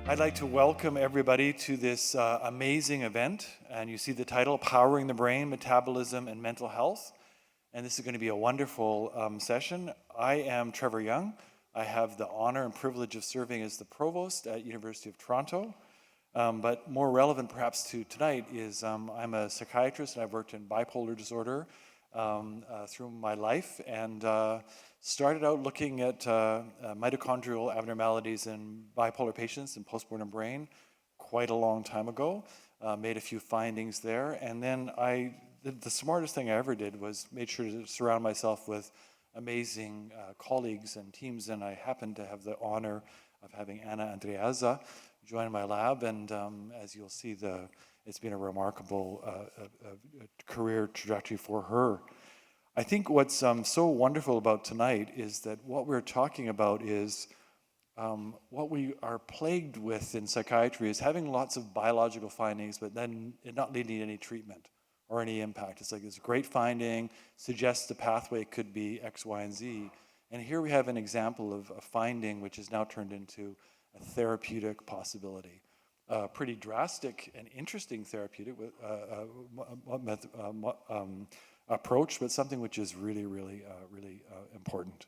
I'd like to welcome everybody to this amazing event. And you see the title, Powering the Brain, Metabolism, and Mental Health. And this is going to be a wonderful session. I am Trevor Young. I have the honor and privilege of serving as the Provost at University of Toronto. But more relevant perhaps to tonight is I'm a psychiatrist and I've worked in bipolar disorder through my life, and started out looking at mitochondrial abnormalities in bipolar patients in postmortem brain quite a long time ago. Made a few findings there, and then the smartest thing I ever did was made sure to surround myself with amazing colleagues and teams, and I happened to have the honor of having Anna Andreazza join my lab, and as you'll see, it's been a remarkable career trajectory for her. I think what's so wonderful about tonight is that what we're talking about is what we are plagued with in psychiatry is having lots of biological findings, but then it not leading to any treatment or any impact. It's like this great finding, suggests the pathway could be X, Y, and Z. And here we have an example of a finding which is now turned into a therapeutic possibility. Pretty drastic and interesting therapeutic approach, but something which is really, really important.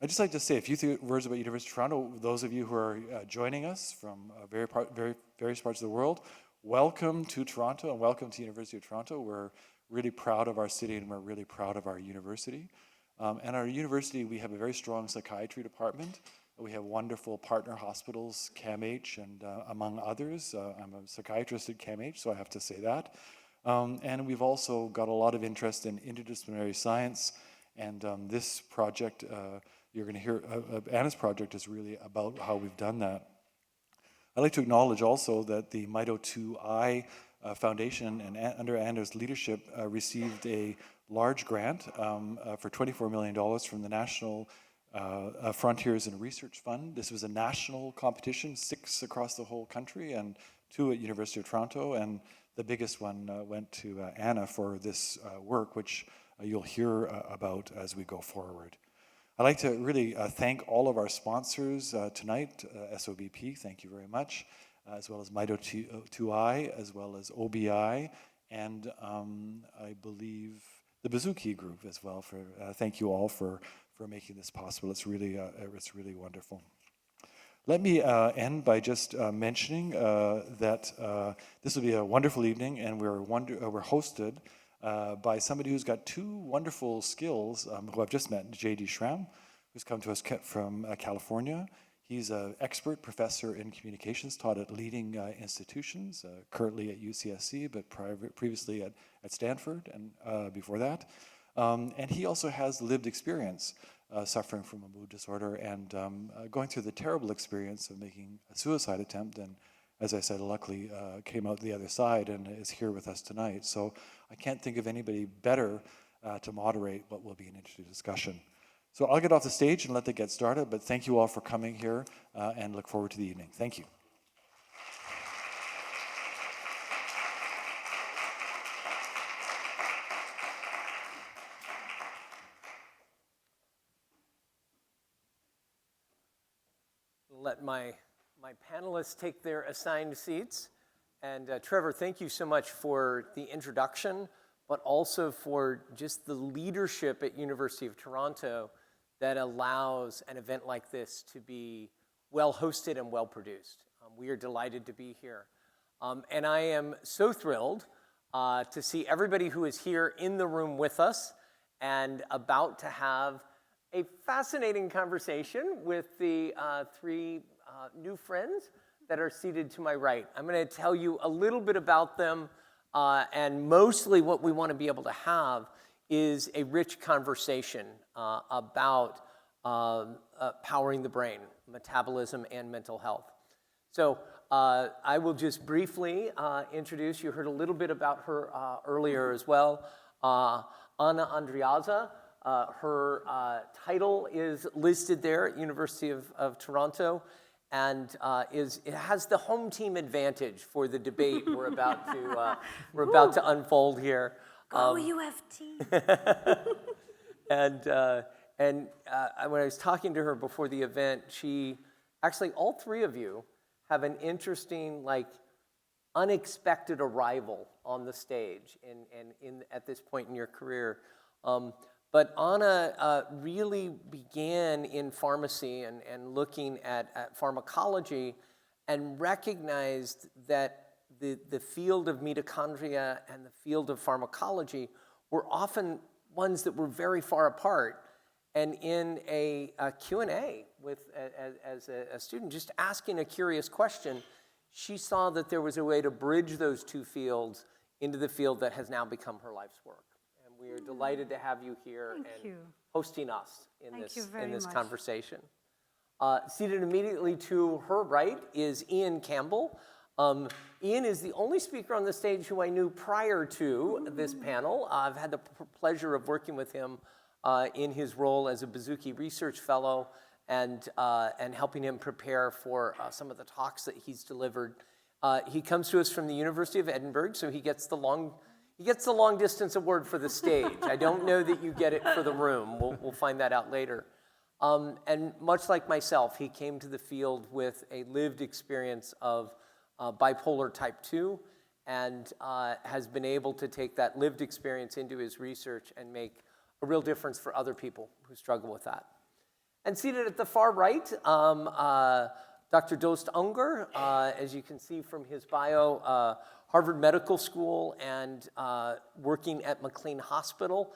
I'd just like to say a few words about University of Toronto. Those of you who are joining us from various parts of the world, welcome to Toronto and welcome to University of Toronto. We're really proud of our city and we're really proud of our university. And our university, we have a very strong psychiatry department. We have wonderful partner hospitals, CAMH, and among others. I'm a psychiatrist at CAMH, so I have to say that. And we've also got a lot of interest in interdisciplinary science. And this project, you're going to hear, Anna's project is really about how we've done that. I'd like to acknowledge also that the Mito2I Foundation, and under Anna's leadership, received a large grant for $24 million from the National Frontiers and Research Fund. This was a national competition, 6 across the whole country and 2 at University of Toronto, and the biggest one went to Anna for this work, which you'll hear about as we go forward. I'd like to really thank all of our sponsors tonight, SOBP, thank you very much, as well as Mito2I, as well as OBI, and I believe the Baszucki Group as well. Thank you all for making this possible. It's really wonderful. Let me end by just mentioning that this will be a wonderful evening, and we're hosted by somebody who's got 2 wonderful skills, who I've just met, J.D. Schramm, who's come to us from California. He's an expert professor in communications, taught at leading institutions, currently at UCSC, but previously at Stanford and before that. And he also has lived experience suffering from a mood disorder and going through the terrible experience of making a suicide attempt, and as I said, luckily came out the other side and is here with us tonight. So I can't think of anybody better to moderate what will be an interesting discussion. So I'll get off the stage and let that get started, but thank you all for coming here and look forward to the evening. Thank you. Let my panelists take their assigned seats. And Trevor, thank you so much for the introduction, but also for just the leadership at University of Toronto that allows an event like this to be well hosted and well produced. We are delighted to be here. And I am so thrilled to see everybody who is here in the room with us and about to have a fascinating conversation with the 3 new friends that are seated to my right. I'm going to tell you a little bit about them, and mostly what we want to be able to have is a rich conversation about powering the brain, metabolism, and mental health. So I will just briefly introduce, you heard a little bit about her earlier as well, Anna Andreazza. Her title is listed there at University of Toronto, and it has the home team advantage for the debate we're about to unfold here. Go UFT. And when I was talking to her before the event, actually all 3 of you have an interesting, like, unexpected arrival on the stage at this point in your career. But Anna really began in pharmacy and looking at pharmacology, and recognized that the field of mitochondria and the field of pharmacology were often ones that were very far apart. And in a Q&A as a student, just asking a curious question, she saw that there was a way to bridge those two fields into the field that has now become her life's work. And we are delighted to have you here hosting us in this conversation. Seated immediately to her right is Ian Campbell. Ian is the only speaker on the stage who I knew prior to this panel. I've had the pleasure of working with him in his role as a Baszucki Research Fellow and helping him prepare for some of the talks that he's delivered. He comes to us from the University of Edinburgh, so he gets the long distance award for the stage. I don't know that you get it for the room. We'll find that out later. And much like myself, he came to the field with a lived experience of bipolar type 2 and has been able to take that lived experience into his research and make a real difference for other people who struggle with that. And seated at the far right, Dr. Dost Unger, as you can see from his bio, Harvard Medical School and working at McLean Hospital.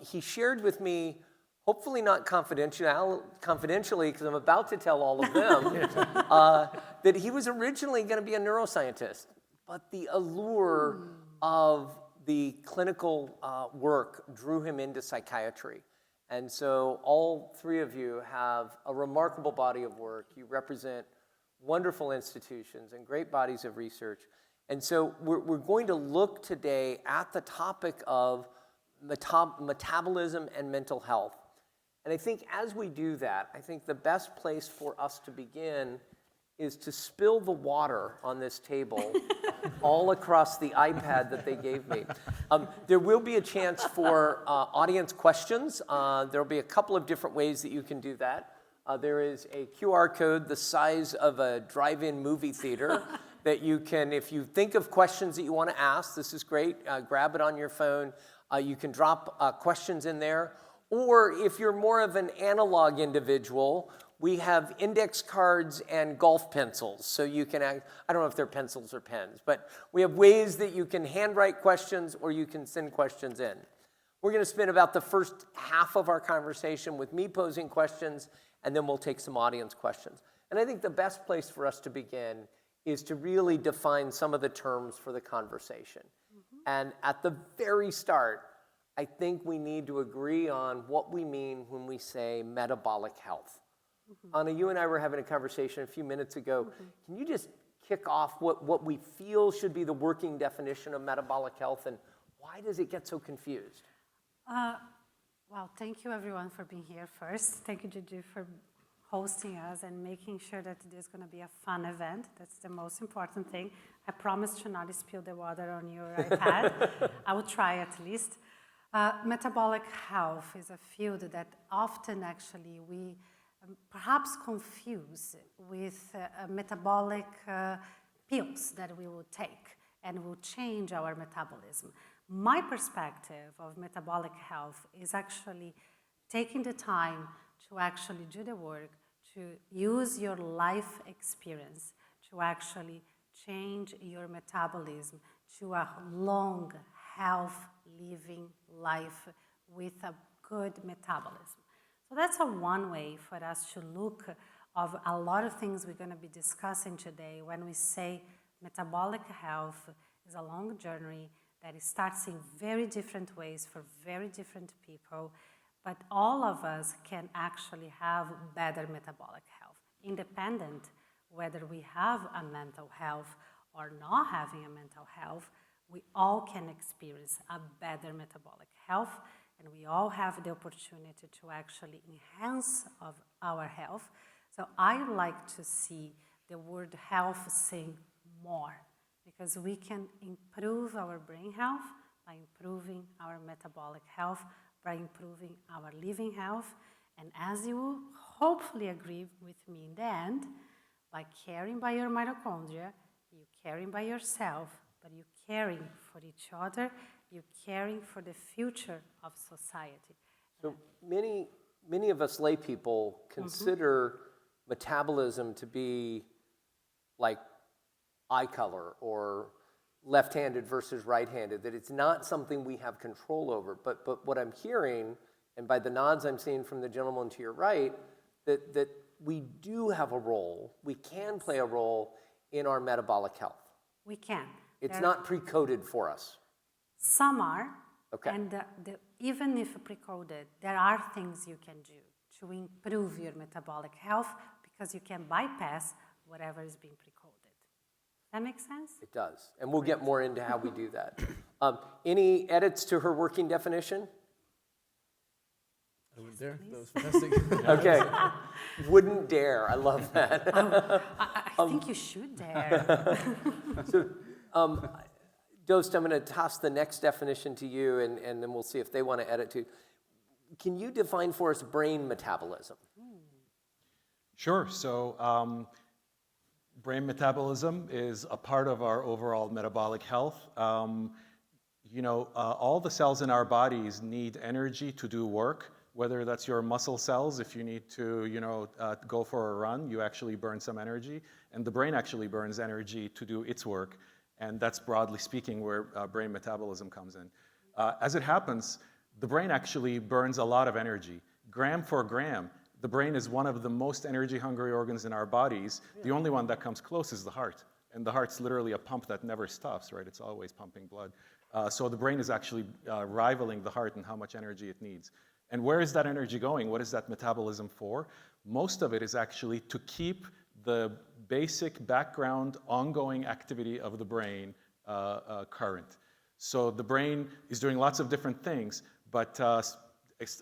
He shared with me, hopefully not confidentially, because I'm about to tell all of them, that he was originally going to be a neuroscientist, but the allure of the clinical work drew him into psychiatry. And so all three of you have a remarkable body of work. You represent wonderful institutions and great bodies of research. And so we're going to look today at the topic of metabolism and mental health. And I think as we do that, I think the best place for us to begin is to spill the water on this table all across the iPad that they gave me. There will be a chance for audience questions. There will be a couple of different ways that you can do that. There is a QR code the size of a drive-in movie theater that you can, if you think of questions that you want to ask, this is great, grab it on your phone. You can drop questions in there. Or if you're more of an analog individual, we have index cards and golf pencils. So you can, I don't know if they're pencils or pens, but we have ways that you can handwrite questions or you can send questions in. We're going to spend about the first half of our conversation with me posing questions, and then we'll take some audience questions. And I think the best place for us to begin is to really define some of the terms for the conversation. And at the very start, I think we need to agree on what we mean when we say metabolic health. Anna, you and I were having a conversation a few minutes ago. Can you just kick off what we feel should be the working definition of metabolic health, and why does it get so confused? Well, thank you everyone for being here first. Thank you, Gigi, for hosting us and making sure that it is going to be a fun event. That's the most important thing. I promise to not spill the water on your iPad. I will try at least. Metabolic health is a field that often actually we perhaps confuse with metabolic pills that we will take and will change our metabolism. My perspective of metabolic health is actually taking the time to actually do the work, to use your life experience to actually change your metabolism to a long, health living life with a good metabolism. So that's one way for us to look of a lot of things we're going to be discussing today when we say metabolic health is a long journey that starts in very different ways for very different people, but all of us can actually have better metabolic health, independent whether we have a mental health or not having a mental health. We all can experience a better metabolic health, and we all have the opportunity to actually enhance of our health. So I like to see the word health saying more, because we can improve our brain health by improving our metabolic health, by improving our living health, and as you will hopefully agree with me in the end, like caring by your mitochondria, you're caring by yourself, but you're caring for each other, you're caring for the future of society. So many of us lay people consider metabolism to be like eye color or left-handed versus right-handed, that it's not something we have control over. But what I'm hearing, and by the nods I'm seeing from the gentleman to your right, that we do have a role, we can play a role in our metabolic health. We can. It's not pre-coded for us. Some are, Okay. and even if pre-coded, there are things you can do to improve your metabolic health because you can bypass whatever is being pre-coded. Does that make sense? It does, and we'll get more into how we do that. Any edits to her working definition? I wouldn't dare. That was fantastic. Okay. Wouldn't dare. I love that. I think you should dare. Dost, I'm going to toss the next definition to you, and then we'll see if they want to edit too. Can you define for us brain metabolism? Sure. So brain metabolism is a part of our overall metabolic health. All the cells in our bodies need energy to do work, whether that's your muscle cells. If you need to, go for a run, you actually burn some energy. And the brain actually burns energy to do its work. And that's, broadly speaking, where brain metabolism comes in. As it happens, the brain actually burns a lot of energy. Gram for gram, the brain is one of the most energy-hungry organs in our bodies. The only one that comes close is the heart. And the heart's literally a pump that never stops, right? It's always pumping blood. So the brain is actually rivaling the heart in how much energy it needs. And where is that energy going? What is that metabolism for? Most of it is actually to keep the basic background ongoing activity of the brain current. So the brain is doing lots of different things, but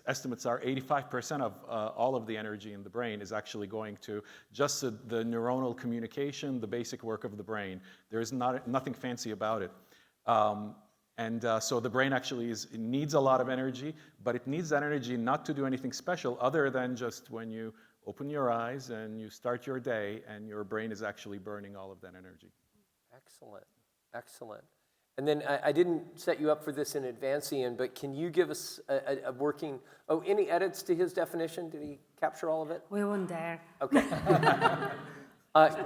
estimates are 85% of all of the energy in the brain is actually going to just the neuronal communication, the basic work of the brain. There is nothing fancy about it. So the brain actually it needs a lot of energy, but it needs that energy not to do anything special other than just when you open your eyes and you start your day and your brain is actually burning all of that energy. Excellent, excellent. And then I didn't set you up for this in advance, Ian, but can you give us a working, any edits to his definition? Did he capture all of it? We won't dare. Okay.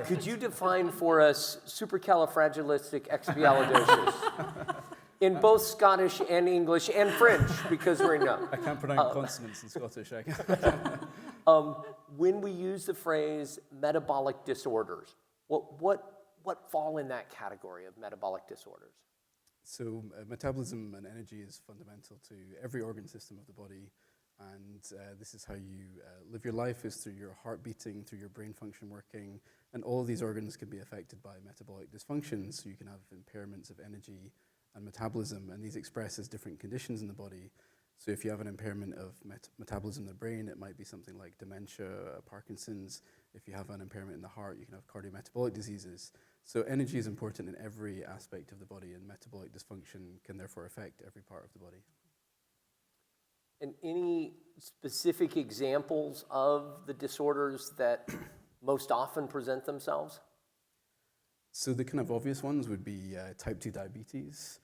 Could you define for us supercalifragilisticexpialidocious in both Scottish and English and French, because we're I can't pronounce consonants in Scottish. When we use the phrase metabolic disorders, what fall in that category of metabolic disorders? So metabolism and energy is fundamental to every organ system of the body, and this is how you live your life, is through your heart beating, through your brain function working, and all of these organs can be affected by metabolic dysfunctions, so you can have impairments of energy and metabolism, and these express as different conditions in the body. So if you have an impairment of metabolism in the brain, it might be something like dementia, Parkinson's. If you have an impairment in the heart, you can have cardiometabolic diseases. So energy is important in every aspect of the body, and metabolic dysfunction can therefore affect every part of the body. And any specific examples of the disorders that most often present themselves? So the kind of obvious ones would be type 2 diabetes,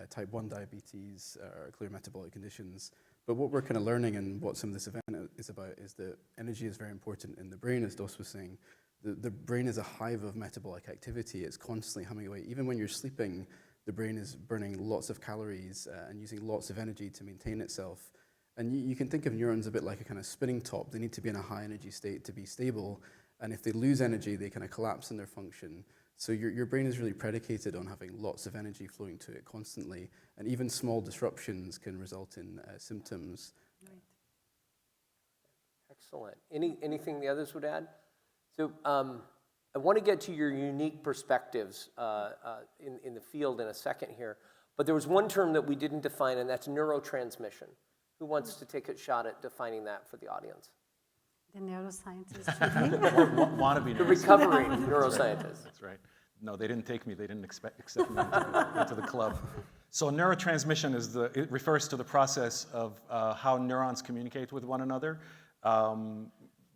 type 1 diabetes, are clear metabolic conditions. But what we're kind of learning, and what some of this event is about, is that energy is very important in the brain, as Dos was saying. The brain is a hive of metabolic activity. It's constantly humming away. Even when you're sleeping, the brain is burning lots of calories and using lots of energy to maintain itself. And you can think of neurons a bit like a kind of spinning top. They need to be in a high energy state to be stable. And if they lose energy, they kind of collapse in their function. So your brain is really predicated on having lots of energy flowing to it constantly. And even small disruptions can result in symptoms. Right. Excellent. Anything the others would add? So I want to get to your unique perspectives in the field in a second here. But there was one term that we didn't define, and that's neurotransmission. Who wants to take a shot at defining that for the audience? The neuroscientist. Wannabe The recovering neuroscientist. That's right. No, they didn't take me. They didn't accept me into the club. So neurotransmission it refers to the process of how neurons communicate with one another.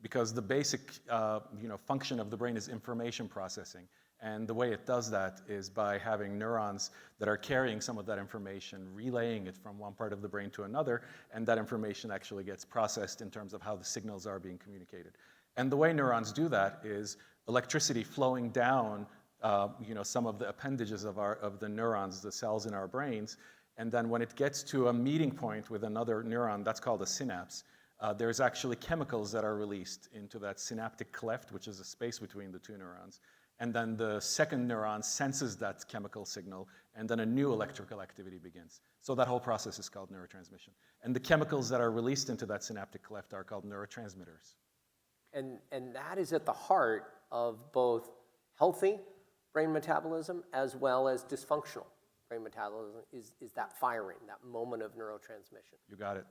because the basic function of the brain is information processing. And the way it does that is by having neurons that are carrying some of that information, relaying it from one part of the brain to another, and that information actually gets processed in terms of how the signals are being communicated. And the way neurons do that is electricity flowing down some of the appendages of the neurons, the cells in our brains, and then when it gets to a meeting point with another neuron, that's called a synapse, there's actually chemicals that are released into that synaptic cleft, which is a space between the two neurons. And then the second neuron senses that chemical signal, and then a new electrical activity begins. So that whole process is called neurotransmission. And the chemicals that are released into that synaptic cleft are called neurotransmitters. And that is at the heart of both healthy brain metabolism as well as dysfunctional brain metabolism, is that firing, that moment of neurotransmission. You got it.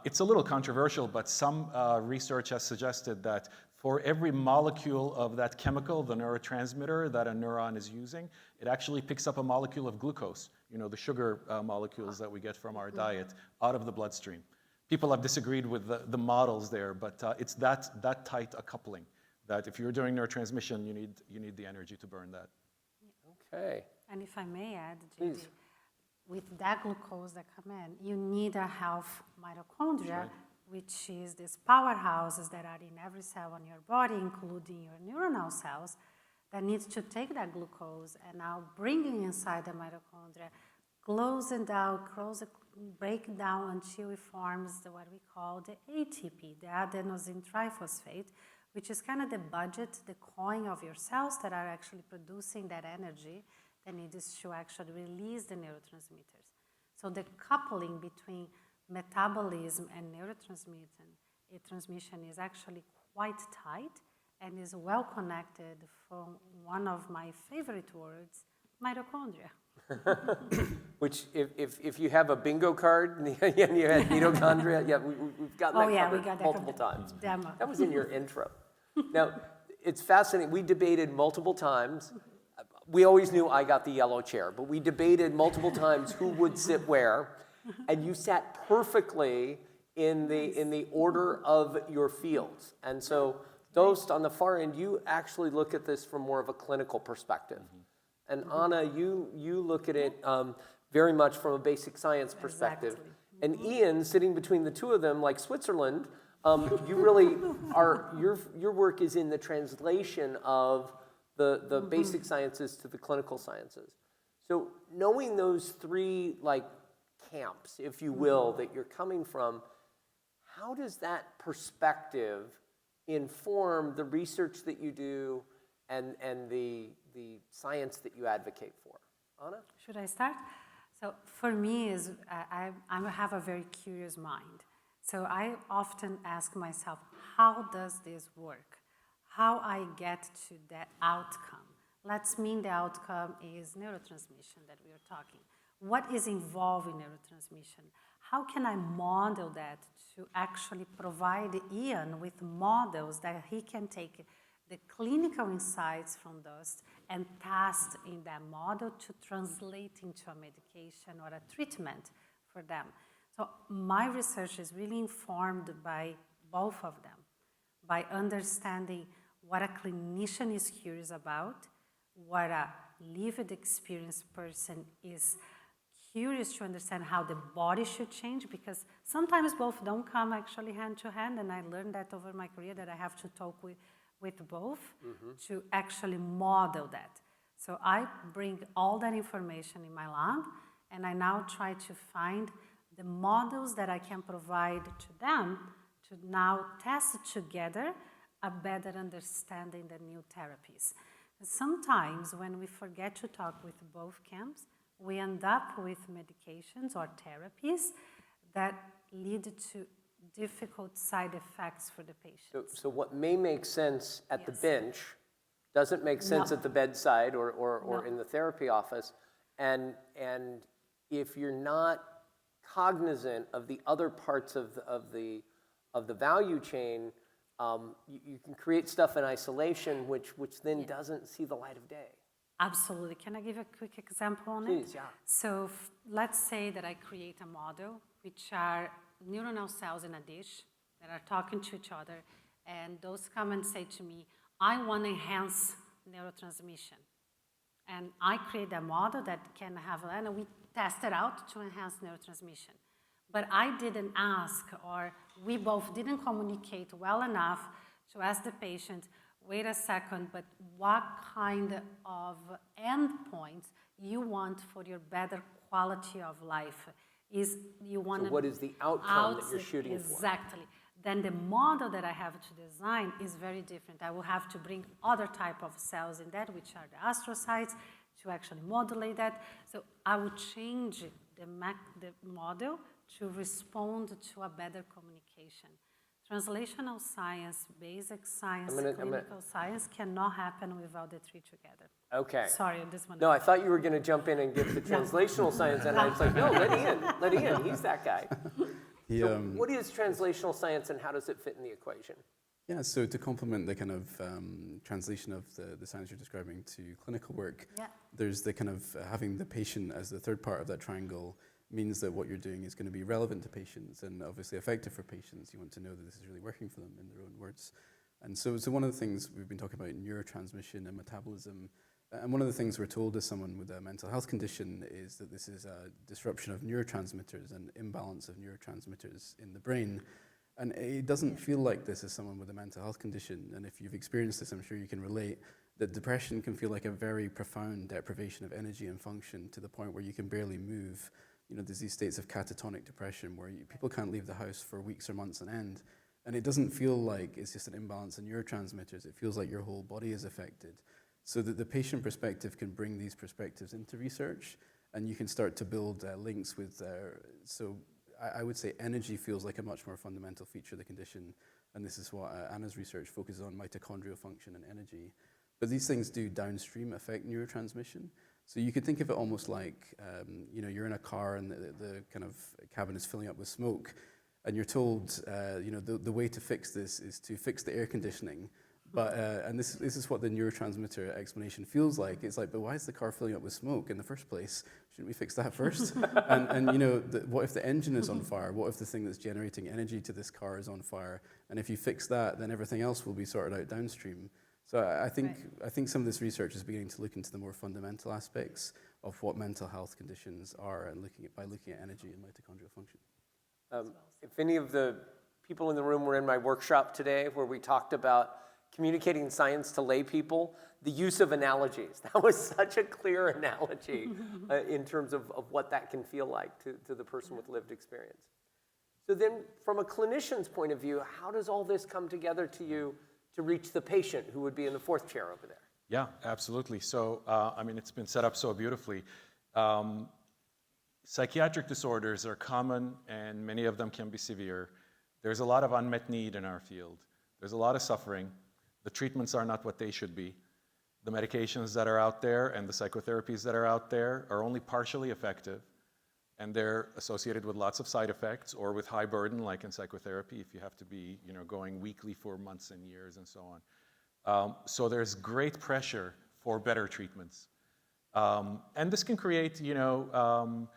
It's a little controversial, but some research has suggested that for every molecule of that chemical, the neurotransmitter that a neuron is using, it actually picks up a molecule of glucose, the sugar molecules that we get from our diet, out of the bloodstream. People have disagreed with the models there, but it's that tight a coupling that if you're doing neurotransmission, you need the energy to burn that. Okay. And if I may add, Please. JD, with that glucose that come in, you need a health mitochondria, which is these powerhouses that are in every cell on your body, including your neuronal cells, that needs to take that glucose and now bring it inside the mitochondria, close it down, break it down until it forms what we call the ATP, the adenosine triphosphate, which is kind of the budget, the coin of your cells that are actually producing that energy that needs to actually release the neurotransmitters. So the coupling between metabolism and neurotransmission is actually quite tight and is well connected from one of my favorite words, mitochondria. Which, if you have a bingo card and you had mitochondria, we've gotten that covered multiple times. Demo. That was in your intro. Now, it's fascinating. We debated multiple times. We always knew I got the yellow chair, but we debated multiple times who would sit where, and you sat perfectly in the order of your fields. And so, Dost, on the far end, you actually look at this from more of a clinical perspective. And Anna, you look at it very much from a basic science perspective. Exactly. And Ian, sitting between the two of them, like Switzerland, you really are, your work is in the translation of the basic sciences to the clinical sciences. So knowing those three camps, if you will, that you're coming from, how does that perspective inform the research that you do and the science that you advocate for? Anna? Should I start? So for me, I have a very curious mind. So I often ask myself, how does this work? How I get to that outcome? Let's mean the outcome is neurotransmission that we are talking. What is involved in neurotransmission? How can I model that to actually provide Ian with models that he can take the clinical insights from Dost and test in that model to translate into a medication or a treatment for them. So my research is really informed by both of them, by understanding what a clinician is curious about, what a lived experience person is curious to understand how the body should change, because sometimes both don't come actually hand to hand, and I learned that over my career that I have to talk with both to actually model that. So I bring all that information in my lab, and I now try to find the models that I can provide to them to now test together a better understanding the new therapies. Sometimes when we forget to talk with both camps, we end up with medications or therapies that lead to difficult side effects for the patient. So what may make sense at the bench doesn't make sense at the bedside or in the therapy office. And if you're not cognizant of the other parts of the value chain, you can create stuff in isolation, which then doesn't see the light of day. Absolutely. Can I give a quick example on it? Please, yeah. So let's say that I create a model, which are neuronal cells in a dish that are talking to each other, and those come and say to me, I want to enhance neurotransmission. And I create a model that can have, and we test it out to enhance neurotransmission. But I didn't ask, or we both didn't communicate well enough to ask the patient, wait a second, but what kind of endpoints you want for your better quality of life? Is you want So what is the outcome that you're shooting for? Exactly. Then the model that I have to design is very different. I will have to bring other type of cells in that, which are the astrocytes, to actually modulate that. So I will change the model to respond to a better communication. Translational science, basic science, clinical science cannot happen without the three together. Okay. Sorry, this one. No, I thought you were going to jump in and give the translational science, and I was like, no, let Ian, he's that guy. So what is translational science and how does it fit in the equation? Yeah, so to complement the kind of translation of the science you're describing to clinical work, there's the kind of having the patient as the third part of that triangle means that what you're doing is going to be relevant to patients and obviously effective for patients. You want to know that this is really working for them in their own words. And so one of the things we've been talking about neurotransmission and metabolism, and one of the things we're told as someone with a mental health condition is that this is a disruption of neurotransmitters and imbalance of neurotransmitters in the brain. And it doesn't feel like this as someone with a mental health condition. And if you've experienced this, I'm sure you can relate, that depression can feel like a very profound deprivation of energy and function to the point where you can barely move. You know, there's these states of catatonic depression where people can't leave the house for weeks or months on end. And it doesn't feel like it's just an imbalance in neurotransmitters. It feels like your whole body is affected. So that the patient perspective can bring these perspectives into research, and you can start to build links with, so I would say energy feels like a much more fundamental feature of the condition, and this is what Anna's research focuses on, mitochondrial function and energy. But these things do downstream affect neurotransmission. So you could think of it almost like, you know, you're in a car and the kind of cabin is filling up with smoke, and you're told, you know, the way to fix this is to fix the air conditioning. But, and this is what the neurotransmitter explanation feels like. It's like, but why is the car filling up with smoke in the first place? Shouldn't we fix that first? and you know, what if the engine is on fire? What if the thing that's generating energy to this car is on fire? And if you fix that, then everything else will be sorted out downstream. So I think some of this research is beginning to look into the more fundamental aspects of what mental health conditions are, and by looking at energy and mitochondrial function. If any of the people in the room were in my workshop today where we talked about communicating science to lay people, the use of analogies. That was such a clear analogy in terms of what that can feel like to the person with lived experience. So then from a clinician's point of view, how does all this come together to you to reach the patient who would be in the fourth chair over there? Yeah, absolutely. So, I mean, it's been set up so beautifully. Psychiatric disorders are common and many of them can be severe. There's a lot of unmet need in our field. There's a lot of suffering. The treatments are not what they should be. The medications that are out there and the psychotherapies that are out there are only partially effective, and they're associated with lots of side effects or with high burden, like in psychotherapy, if you have to be, you know, going weekly for months and years and so on. So there's great pressure for better treatments. And this can create, you know,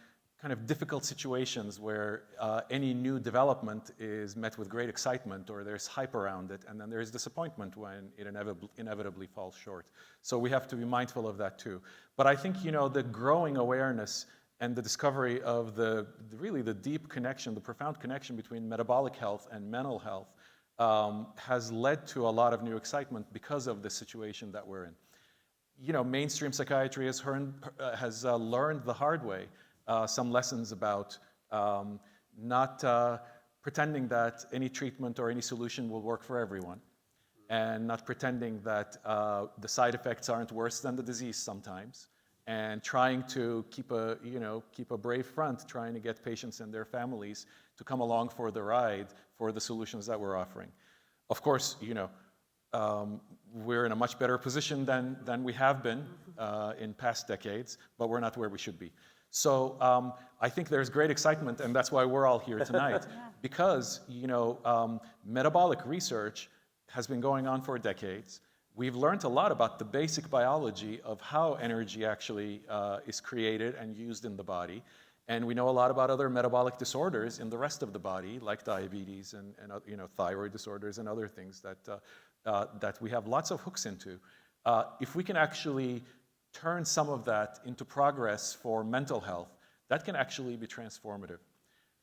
kind of difficult situations where any new development is met with great excitement, or there's hype around it, and then there's disappointment when it inevitably falls short. So we have to be mindful of that too. But I think, you know, the growing awareness and the discovery of really the deep connection, the profound connection between metabolic health and mental health has led to a lot of new excitement because of the situation that we're in. You know, mainstream psychiatry has learned the hard way some lessons about not pretending that any treatment or any solution will work for everyone, and not pretending that the side effects aren't worse than the disease sometimes, and trying to keep a brave front, trying to get patients and their families to come along for the ride for the solutions that we're offering. Of course, you know, we're in a much better position than we have been in past decades, but we're not where we should be. So I think there's great excitement, and that's why we're all here tonight, because, you know, metabolic research has been going on for decades. We've learned a lot about the basic biology of how energy actually is created and used in the body. And we know a lot about other metabolic disorders in the rest of the body, like diabetes and you know, thyroid disorders and other things that we have lots of hooks into. If we can actually turn some of that into progress for mental health, that can actually be transformative.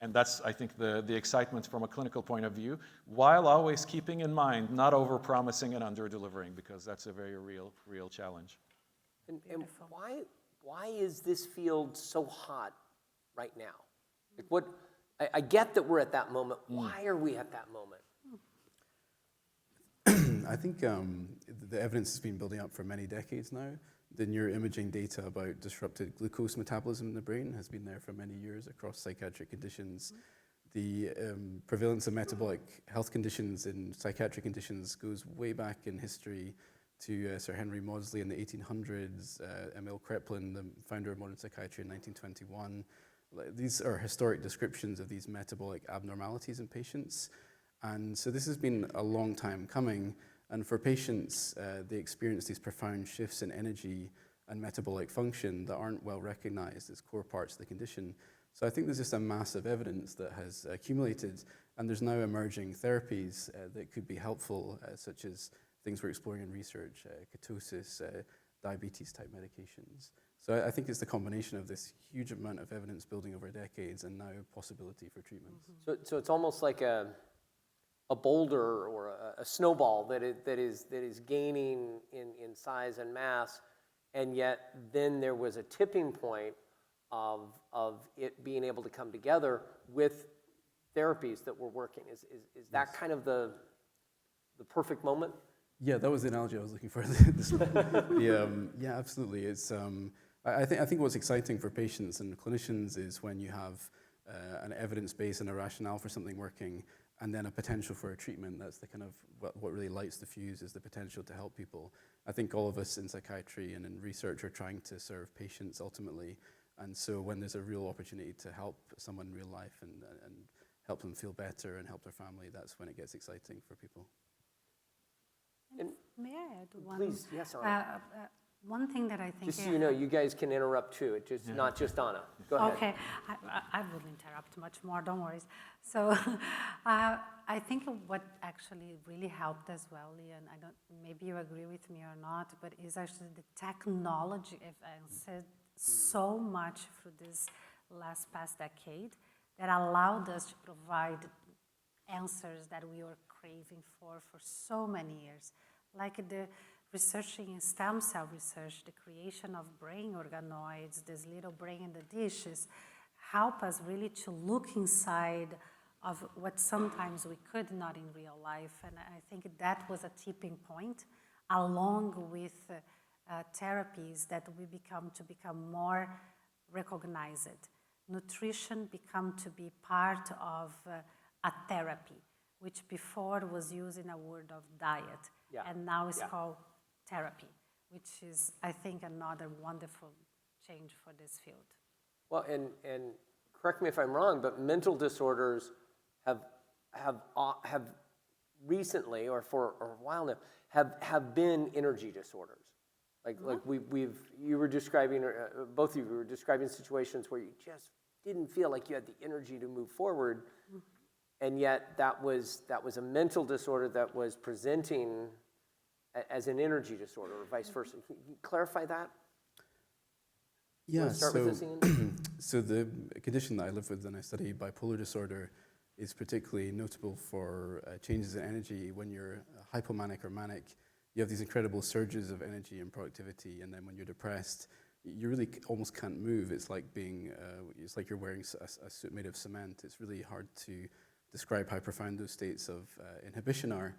And that's, I think, the excitement from a clinical point of view, while always keeping in mind not over-promising and under-delivering, because that's a very real challenge. And why is this field so hot right now? Like I get that we're at that moment. Why are we at that moment? I think the evidence has been building up for many decades now. The neuroimaging data about disrupted glucose metabolism in the brain has been there for many years across psychiatric conditions. The prevalence of metabolic health conditions in psychiatric conditions goes way back in history to Sir Henry Maudsley in the 1800s, Emil Kraepelin, the founder of modern psychiatry in 1921. These are historic descriptions of these metabolic abnormalities in patients. And so this has been a long time coming. And for patients, they experience these profound shifts in energy and metabolic function that aren't well recognized as core parts of the condition. So I think there's just a massive evidence that has accumulated, and there's now emerging therapies that could be helpful, such as things we're exploring in research, ketosis, diabetes-type medications. So I think it's the combination of this huge amount of evidence building over decades and now possibility for treatments. So it's almost like a boulder or a snowball that is gaining in size and mass, and yet then there was a tipping point of it being able to come together with therapies that were working. Is that kind of the perfect moment? Yeah, that was the analogy I was looking for. Yeah, absolutely. It's I think what's exciting for patients and clinicians is when you have an evidence base and a rationale for something working, and then a potential for a treatment. That's the kind of what really lights the fuse, is the potential to help people. I think all of us in psychiatry and in research are trying to serve patients ultimately. And so when there's a real opportunity to help someone in real life and help them feel better and help their family, that's when it gets exciting for people. And may I add one? Please, yes, Anna. One thing that I think... Just so you know, you guys can interrupt too. It's just not just Anna. Go ahead. Okay, I will interrupt much more, don't worry. So I think what actually really helped as well, Leon, maybe you agree with me or not, but is actually the technology advanced so much through this past decade that allowed us to provide answers that we were craving for so many years. Like the researching in stem cell research, the creation of brain organoids, this little brain in the dishes, help us really to look inside of what sometimes we could not in real life. And I think that was a tipping point, along with therapies that we become more recognized. Nutrition become to be part of a therapy, which before was using a word of diet, and now is called therapy, which is, I think, another wonderful change for this field. Well, and correct me if I'm wrong, but mental disorders have recently, or for a while now, have been energy disorders. Like you were describing, both of you were describing situations where you just didn't feel like you had the energy to move forward, and yet that was a mental disorder that was presenting as an energy disorder, or vice versa. Can you clarify that? Yeah, start with this, Ian? So the condition that I live with and I study, bipolar disorder, is particularly notable for changes in energy. When you're hypomanic or manic, you have these incredible surges of energy and productivity, and then when you're depressed, you really almost can't move. It's like it's like you're wearing a suit made of cement. It's really hard to describe how profound those states of inhibition are.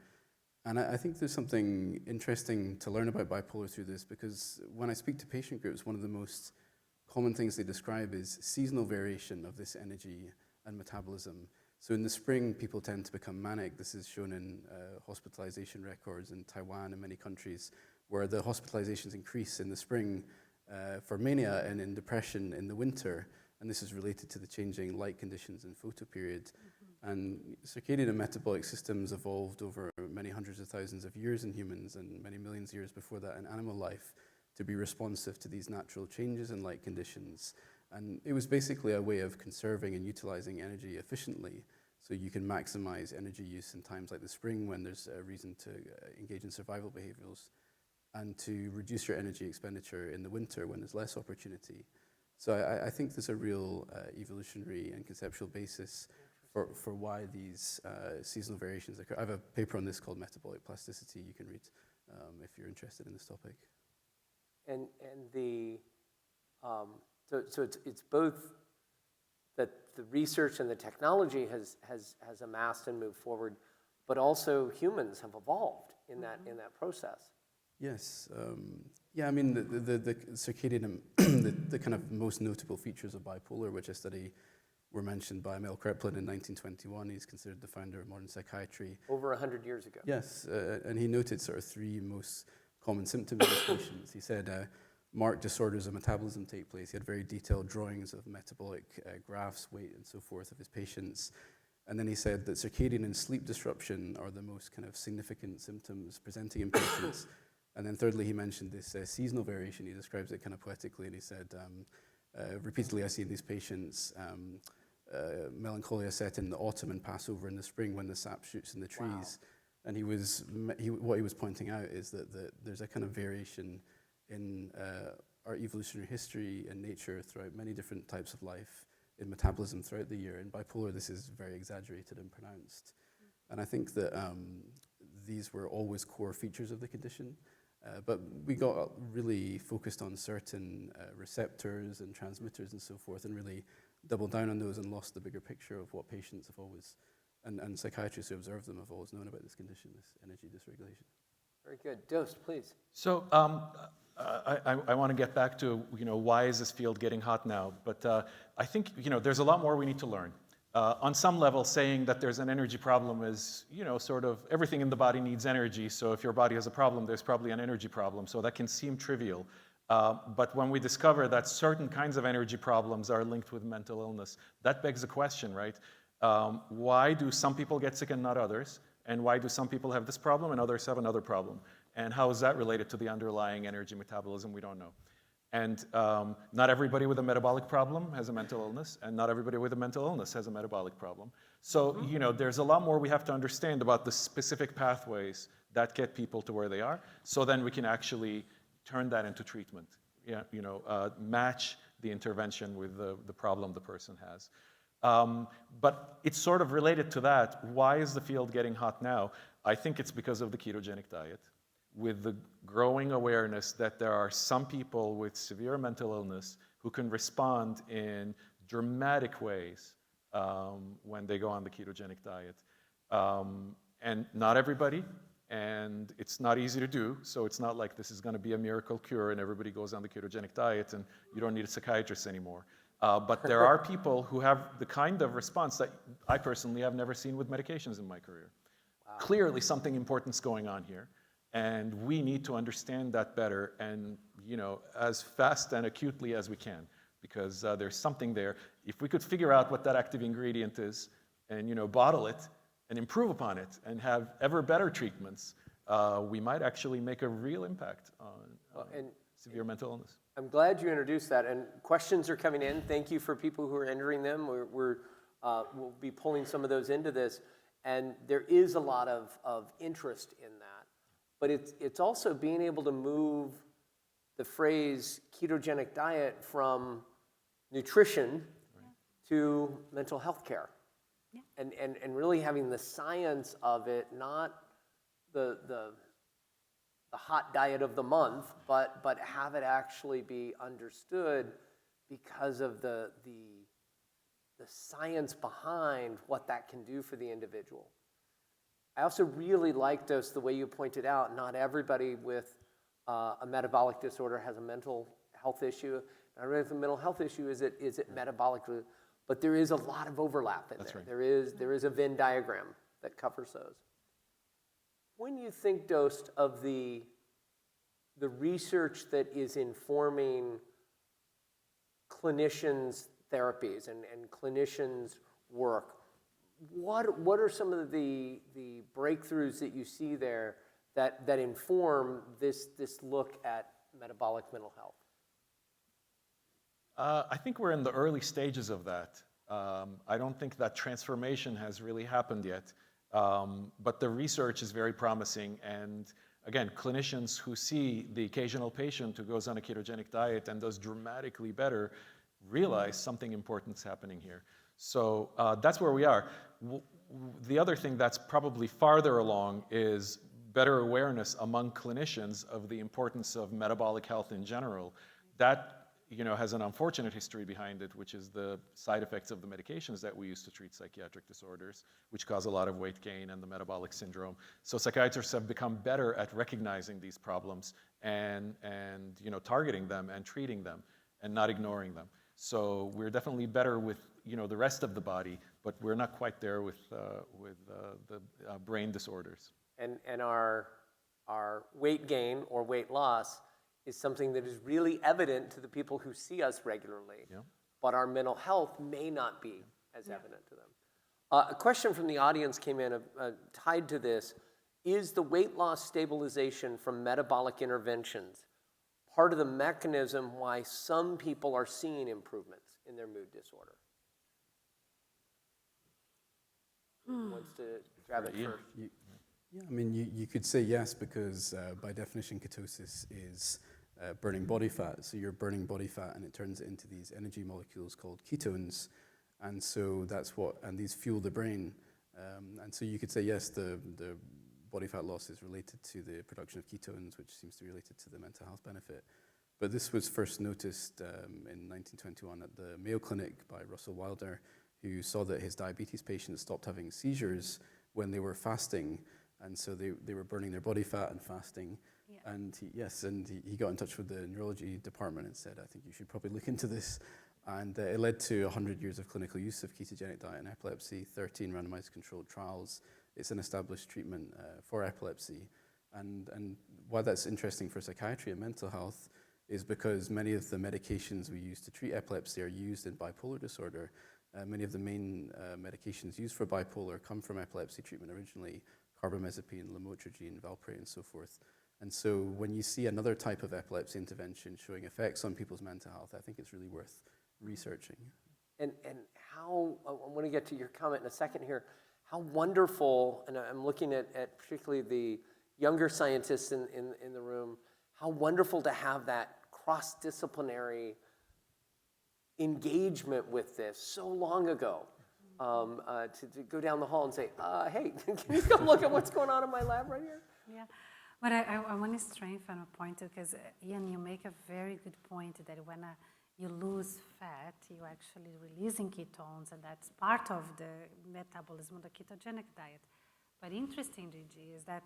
And I think there's something interesting to learn about bipolar through this, because when I speak to patient groups, one of the most common things they describe is seasonal variation of this energy and metabolism. So in the spring, people tend to become manic. This is shown in hospitalization records in Taiwan and many countries, where the hospitalizations increase in the spring for mania, and in depression in the winter. And this is related to the changing light conditions and photoperiod. And circadian and metabolic systems evolved over many hundreds of thousands of years in humans, and many millions of years before that in animal life, to be responsive to these natural changes in light conditions. And it was basically a way of conserving and utilizing energy efficiently so you can maximize energy use in times like the spring when there's a reason to engage in survival behaviors, and to reduce your energy expenditure in the winter when there's less opportunity. So I think there's a real evolutionary and conceptual basis for why these seasonal variations occur. I have a paper on this called Metabolic Plasticity you can read if you're interested in this topic. And the so it's both that the research and the technology has amassed and moved forward, but also humans have evolved in that process. Yes. Yeah, I mean, the circadian, the kind of most notable features of bipolar, which I study, were mentioned by Mel Kreplin in 1921. He's considered the founder of modern psychiatry. Over 100 years ago. Yes, and he noted sort of three most common symptoms in his patients. He said marked disorders of metabolism take place. He had very detailed drawings of metabolic graphs, weight, and so forth of his patients. And then he said that circadian and sleep disruption are the most kind of significant symptoms presenting in patients. And then thirdly, he mentioned this seasonal variation. He describes it kind of poetically, and he said, repeatedly I see in these patients melancholia set in the autumn and pass over in the spring when the sap shoots in the trees. Wow. And what he was pointing out is that there's a kind of variation in our evolutionary history and nature throughout many different types of life in metabolism throughout the year. In bipolar, this is very exaggerated and pronounced. And I think that these were always core features of the condition. But we got really focused on certain receptors and transmitters and so forth, and really doubled down on those and lost the bigger picture of what patients have always, and psychiatrists who observe them have always known about this condition, this energy dysregulation. Very good. Dose, please. So I want to get back to, why is this field getting hot now? But I think, there's a lot more we need to learn. On some level, saying that there's an energy problem is, sort of everything in the body needs energy. So if your body has a problem, there's probably an energy problem. So that can seem trivial. But when we discover that certain kinds of energy problems are linked with mental illness, that begs the question, right? Why do some people get sick and not others? And why do some people have this problem and others have another problem? And how is that related to the underlying energy metabolism? We don't know. And not everybody with a metabolic problem has a mental illness, and not everybody with a mental illness has a metabolic problem. So, there's a lot more we have to understand about the specific pathways that get people to where they are, so then we can actually turn that into treatment, match the intervention with the problem the person has. But it's sort of related to that. Why is the field getting hot now? I think it's because of the ketogenic diet, with the growing awareness that there are some people with severe mental illness who can respond in dramatic ways when they go on the ketogenic diet. And not everybody, and it's not easy to do, so it's not like this is going to be a miracle cure and everybody goes on the ketogenic diet and you don't need a psychiatrist anymore. But there are people who have the kind of response that I personally have never seen with medications in my career. Wow. Clearly something important's going on here. And we need to understand that better and, as fast and acutely as we can, because there's something there. If we could figure out what that active ingredient is and, bottle it and improve upon it and have ever better treatments, we might actually make a real impact on severe mental illness. I'm glad you introduced that, and questions are coming in. Thank you for people who are entering them. We'll be pulling some of those into this, and there is a lot of interest in that. But it's also being able to move the phrase ketogenic diet from nutrition to mental health care. Yeah. And really having the science of it, not the hot diet of the month, but have it actually be understood because of the science behind what that can do for the individual. I also really liked, Dose, the way you pointed out, not everybody with a metabolic disorder has a mental health issue. Not everybody with a mental health issue is it metabolically, but there is a lot of overlap in there. Right. There is a Venn diagram that covers those. When you think, Dose, of the research that is informing clinicians' therapies and clinicians' work, what are some of the breakthroughs that you see there that inform this look at metabolic mental health? I think we're in the early stages of that. I don't think that transformation has really happened yet, but the research is very promising. And again, clinicians who see the occasional patient who goes on a ketogenic diet and does dramatically better realize something important is happening here. So that's where we are. The other thing that's probably farther along is better awareness among clinicians of the importance of metabolic health in general. That has an unfortunate history behind it, which is the side effects of the medications that we use to treat psychiatric disorders, which cause a lot of weight gain and the metabolic syndrome. So psychiatrists have become better at recognizing these problems and targeting them and treating them and not ignoring them. So we're definitely better with the rest of the body, but we're not quite there with the brain disorders. And our weight gain or weight loss is something that is really evident to the people who see us regularly, but our mental health may not be as evident to them. A question from the audience came in tied to this. Is the weight loss stabilization from metabolic interventions part of the mechanism why some people are seeing improvements in their mood disorder? Who wants to grab it first? Yeah, I mean, you could say yes, because by definition, ketosis is burning body fat. So you're burning body fat and it turns it into these energy molecules called ketones. And so and these fuel the brain. And so you could say, yes, the body fat loss is related to the production of ketones, which seems to be related to the mental health benefit. But this was first noticed in 1921 at the Mayo Clinic by Russell Wilder, who saw that his diabetes patients stopped having seizures when they were fasting. And so they were burning their body fat and fasting. Yeah. And he got in touch with the neurology department and said, I think you should probably look into this. And it led to 100 years of clinical use of ketogenic diet in epilepsy, 13 randomized controlled trials. It's an established treatment for epilepsy. And why that's interesting for psychiatry and mental health is because many of the medications we use to treat epilepsy are used in bipolar disorder. Many of the main medications used for bipolar come from epilepsy treatment originally: carbamazepine, lamotrigine, Valproate, and so forth. And so when you see another type of epilepsy intervention showing effects on people's mental health, I think it's really worth researching. And how, I want to get to your comment in a second here, how wonderful, and I'm looking at particularly the younger scientists in the room, how wonderful to have that cross-disciplinary engagement with this so long ago. To go down the hall and say, hey, can you come look at what's going on in my lab right here? Yeah, but I want to strengthen a point, because Ian, you make a very good point that when you lose fat, you're actually releasing ketones, and that's part of the metabolism of the ketogenic diet. But interesting, Gigi, is that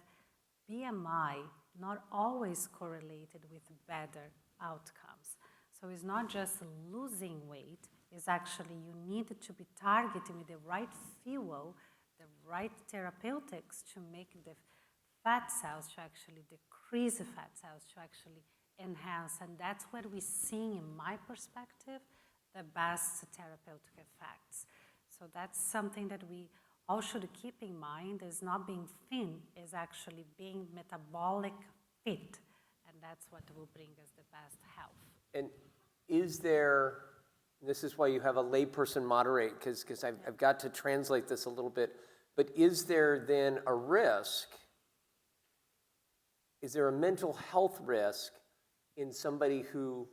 BMI not always correlated with better outcomes. So it's not just losing weight, it's actually you need to be targeting with the right fuel, the right therapeutics to make the fat cells to actually decrease the fat cells to actually enhance. And that's what we're seeing, in my perspective, the best therapeutic effects. So that's something that we all should keep in mind, is not being thin, is actually being metabolic fit. And that's what will bring us the best health. And is there, this is why you have a layperson moderate, because I've got to translate this a little bit, but is there then a risk, is there a mental health risk in somebody who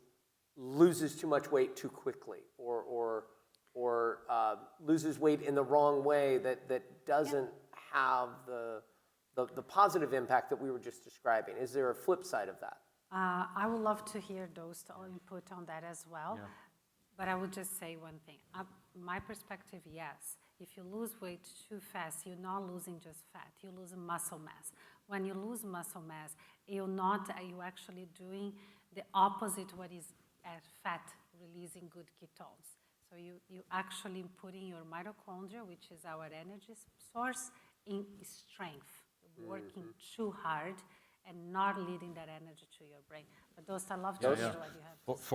loses too much weight too quickly, or loses weight in the wrong way that doesn't have the positive impact that we were just describing? Is there a flip side of that? I would love to hear those input on that as well. Yeah. But I would just say one thing. My perspective, yes. If you lose weight too fast, you're not losing just fat. You're losing muscle mass. When you lose muscle mass, you're actually doing the opposite what is fat, releasing good ketones. So you actually putting your mitochondria, which is our energy source, in strength, working too hard and not leading that energy to your brain. But Dost, I love to hear what you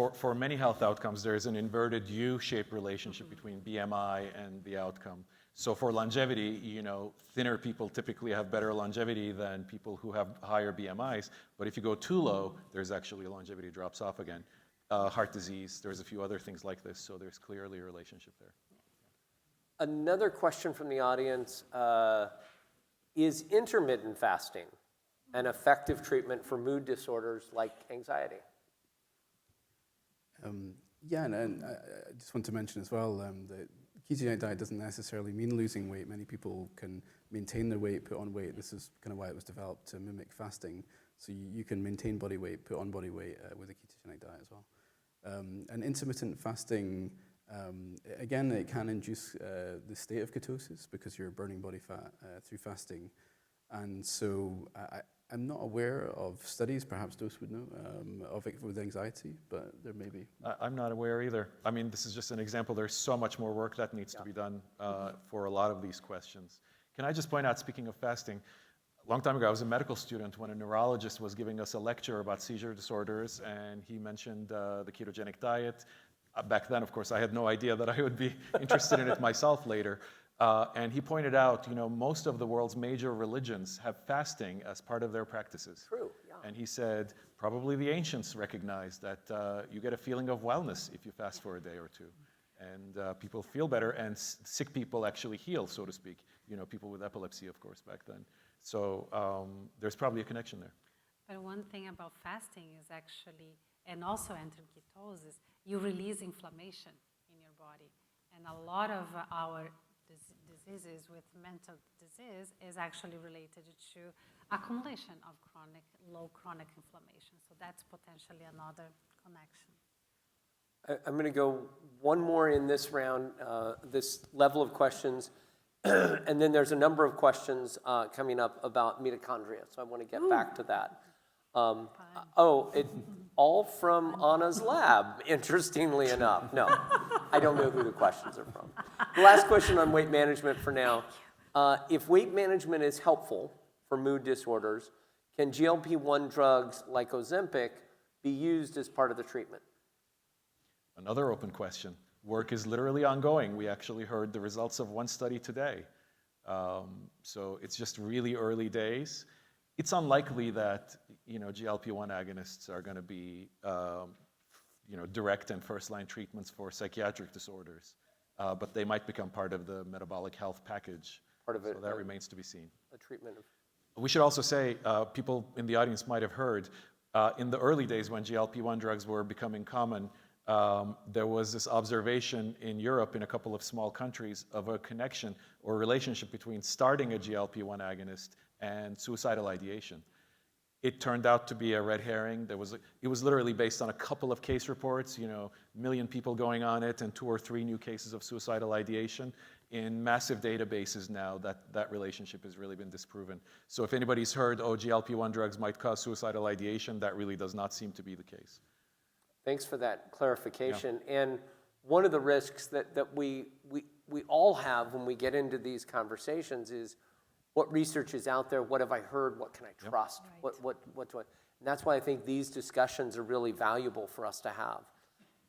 have. For many health outcomes, there is an inverted U-shaped relationship between BMI and the outcome. So for longevity, thinner people typically have better longevity than people who have higher BMIs. But if you go too low, there's actually longevity drops off again. heart disease. There's a few other things like this, so there's clearly a relationship there. Another question from the audience, is intermittent fasting an effective treatment for mood disorders like anxiety? Yeah, and I just want to mention as well that ketogenic diet doesn't necessarily mean losing weight. Many people can maintain their weight, put on weight. This is kind of why it was developed to mimic fasting. So you can maintain body weight, put on body weight with a ketogenic diet as well. And intermittent fasting, again, it can induce the state of ketosis because you're burning body fat through fasting. And so I'm not aware of studies, perhaps Dos would know, of it with anxiety, but there may be. I'm not aware either. I mean, this is just an example. There's so much more work that needs to be done for a lot of these questions. Can I just point out, speaking of fasting, a long time ago, I was a medical student when a neurologist was giving us a lecture about seizure disorders, and he mentioned the ketogenic diet. Back then, of course, I had no idea that I would be interested in it myself later. And he pointed out, most of the world's major religions have fasting as part of their practices. True, yeah. And he said, probably the ancients recognized that you get a feeling of wellness if you fast for a day or two. And people feel better, and sick people actually heal, so to speak. People with epilepsy, of course, back then. So there's probably a connection there. But one thing about fasting is actually, and also entering ketosis, you release inflammation in your body. And a lot of our diseases with mental disease is actually related to accumulation of low chronic inflammation. So that's potentially another connection. I'm going to go one more in this round, this level of questions, and then there's a number of questions coming up about mitochondria, so I want to get back to that. All from Anna's lab, interestingly enough. No, I don't know who the questions are from. The last question on weight management for now. If weight management is helpful for mood disorders, can GLP-1 drugs like Ozempic be used as part of the treatment? Another open question. Work is literally ongoing. We actually heard the results of one study today. So it's just really early days. It's unlikely that GLP-1 agonists are going to be direct and first-line treatments for psychiatric disorders, but they might become part of the metabolic health package. Part of it. So that remains to be seen. A treatment of. We should also say, people in the audience might have heard, in the early days when GLP-1 drugs were becoming common, there was this observation in Europe in a couple of small countries of a connection or relationship between starting a GLP-1 agonist and suicidal ideation. It turned out to be a red herring. It was literally based on a couple of case reports, a million people going on it and 2 or 3 new cases of suicidal ideation. In massive databases now, that relationship has really been disproven. So if anybody's heard, GLP-1 drugs might cause suicidal ideation, that really does not seem to be the case. Thanks for that clarification. Yeah. And one of the risks that we all have when we get into these conversations is what research is out there, what have I heard, what can I trust, right. what do I, and that's why I think these discussions are really valuable for us to have.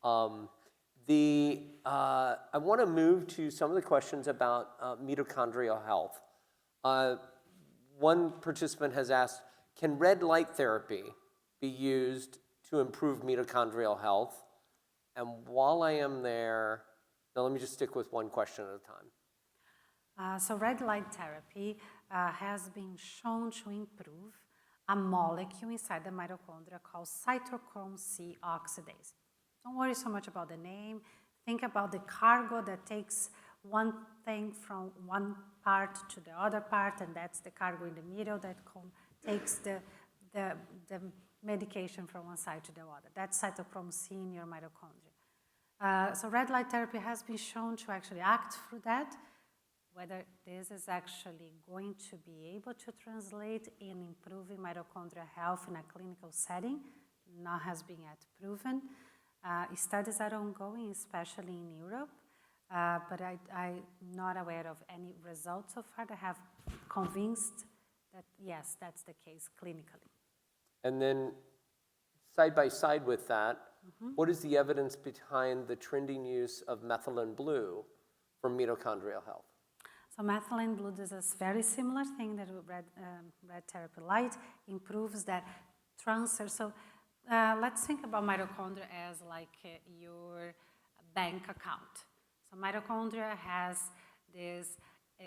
I want to move to some of the questions about mitochondrial health. One participant has asked, can red light therapy be used to improve mitochondrial health? And while I am there, now let me just stick with one question at a time. So red light therapy has been shown to improve a molecule inside the mitochondria called cytochrome C oxidase. Don't worry so much about the name. Think about the cargo that takes one thing from one part to the other part, and that's the cargo in the middle that takes the medication from one side to the other. That's cytochrome C in your mitochondria. So red light therapy has been shown to actually act through that. Whether this is actually going to be able to translate in improving mitochondrial health in a clinical setting, not has been yet proven. Studies are ongoing, especially in Europe, but I'm not aware of any results so far that have convinced that, yes, that's the case clinically. And then side by side with that, what is the evidence behind the trending use of methylene blue for mitochondrial health? So methylene blue is a very similar thing that red therapy light improves that transfer. So let's think about mitochondria as like your bank account. So mitochondria has this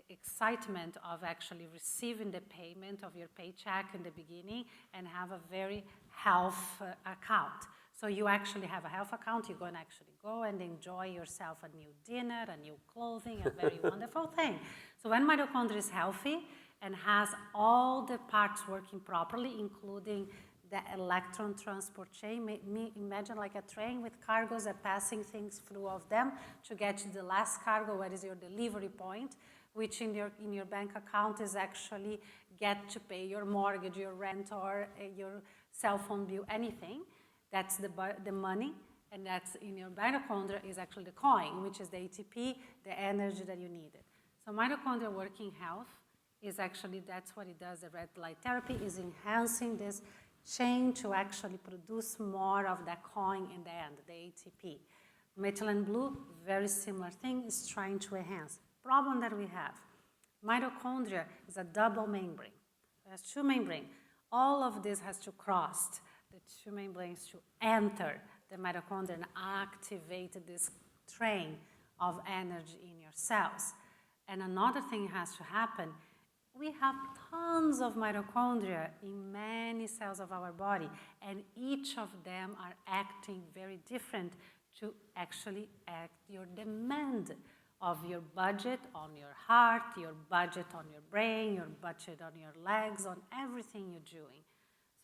excitement of actually receiving the payment of your paycheck in the beginning and have a very health account. So you actually have a health account, you're going to actually go and enjoy yourself a new dinner, a new clothing, a very wonderful thing. So when mitochondria is healthy and has all the parts working properly, including the electron transport chain, imagine like a train with cargoes and passing things through of them to get to the last cargo, what is your delivery point, which in your bank account is actually get to pay your mortgage, your rent, or your cell phone bill, anything. That's the money, and that's in your mitochondria is actually the coin, which is the ATP, the energy that you needed. So mitochondria working health is actually, that's what it does, the red light therapy is enhancing this chain to actually produce more of that coin in the end, the ATP. Methylene blue, very similar thing, is trying to enhance. Problem that we have, mitochondria is a double membrane. It has two membranes. All of this has to cross the two membranes to enter the mitochondria and activate this train of energy in your cells. And another thing has to happen, we have tons of mitochondria in many cells of our body, and each of them are acting very different to actually act your demand of your budget on your heart, your budget on your brain, your budget on your legs, on everything you're doing.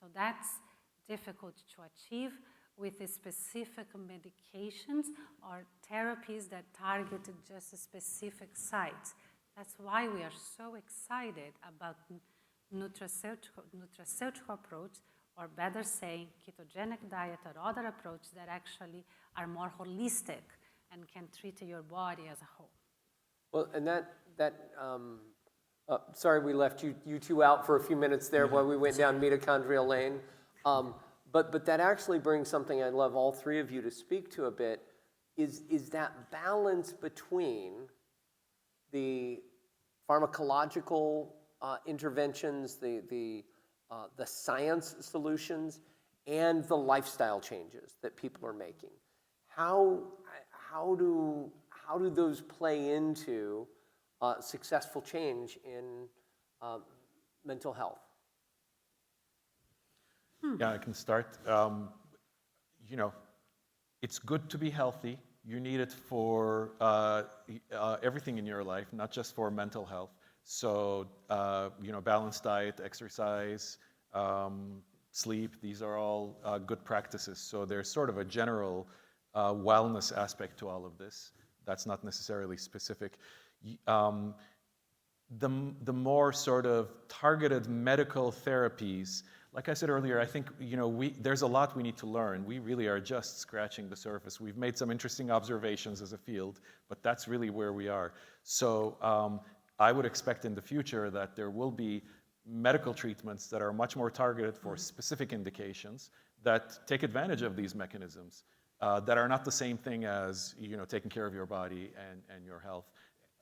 So that's difficult to achieve with the specific medications or therapies that target just specific sites. That's why we are so excited about nutraceutical approach, or better saying ketogenic diet or other approaches that actually are more holistic and can treat your body as a whole. Well, and sorry we left you two out for a few minutes there while we went down mitochondrial lane. But that actually brings something I'd love all three of you to speak to a bit, is that balance between the pharmacological interventions, the science solutions, and the lifestyle changes that people are making. How do those play into successful change in mental health? Yeah, I can start. It's good to be healthy. You need it for everything in your life, not just for mental health. So, balanced diet, exercise, sleep, these are all good practices. So there's sort of a general wellness aspect to all of this. That's not necessarily specific. The more sort of targeted medical therapies, like I said earlier, I think there's a lot we need to learn. We really are just scratching the surface. We've made some interesting observations as a field, but that's really where we are. So I would expect in the future that there will be medical treatments that are much more targeted for specific indications that take advantage of these mechanisms that are not the same thing as taking care of your body and your health,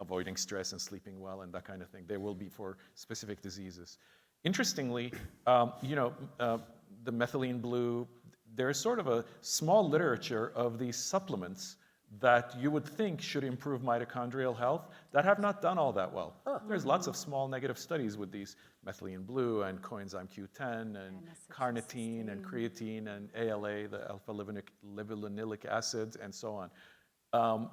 avoiding stress and sleeping well and that kind of thing. They will be for specific diseases. Interestingly, the methylene blue, there's sort of a small literature of these supplements that you would think should improve mitochondrial health that have not done all that well. There's lots of small negative studies with these methylene blue and coenzyme Q10 and carnitine and creatine and ALA, the alpha-lipolinolic acids, and so on.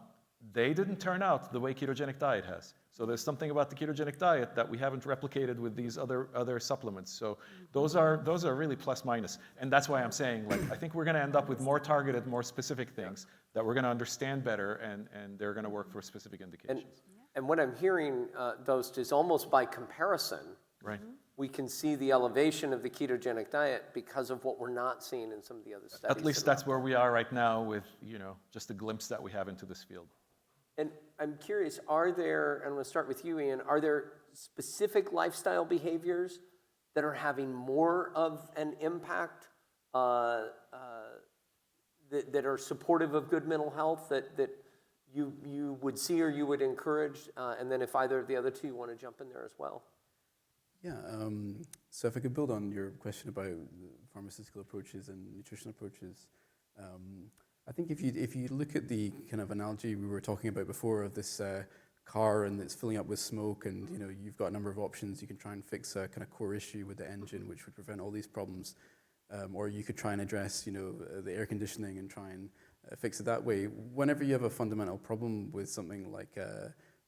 They didn't turn out the way ketogenic diet has. So there's something about the ketogenic diet that we haven't replicated with these other supplements. So those are really plus minus. And that's why I'm saying, I think we're going to end up with more targeted, more specific things that we're going to understand better, and they're going to work for specific indications. And what I'm hearing, Dost, is almost by comparison, right? We can see the elevation of the ketogenic diet because of what we're not seeing in some of the other studies. At least that's where we are right now with, just a glimpse that we have into this field. And I'm curious, and I'm going to start with you, Ian, are there specific lifestyle behaviors that are having more of an impact that are supportive of good mental health that you would see or you would encourage? And then if either of the other two you want to jump in there as well. Yeah, so if I could build on your question about pharmaceutical approaches and nutrition approaches. I think if you look at the kind of analogy we were talking about before of this car and it's filling up with smoke, and you've got a number of options. You can try and fix a kind of core issue with the engine, which would prevent all these problems, or you could try and address the air conditioning and try and fix it that way. Whenever you have a fundamental problem with something like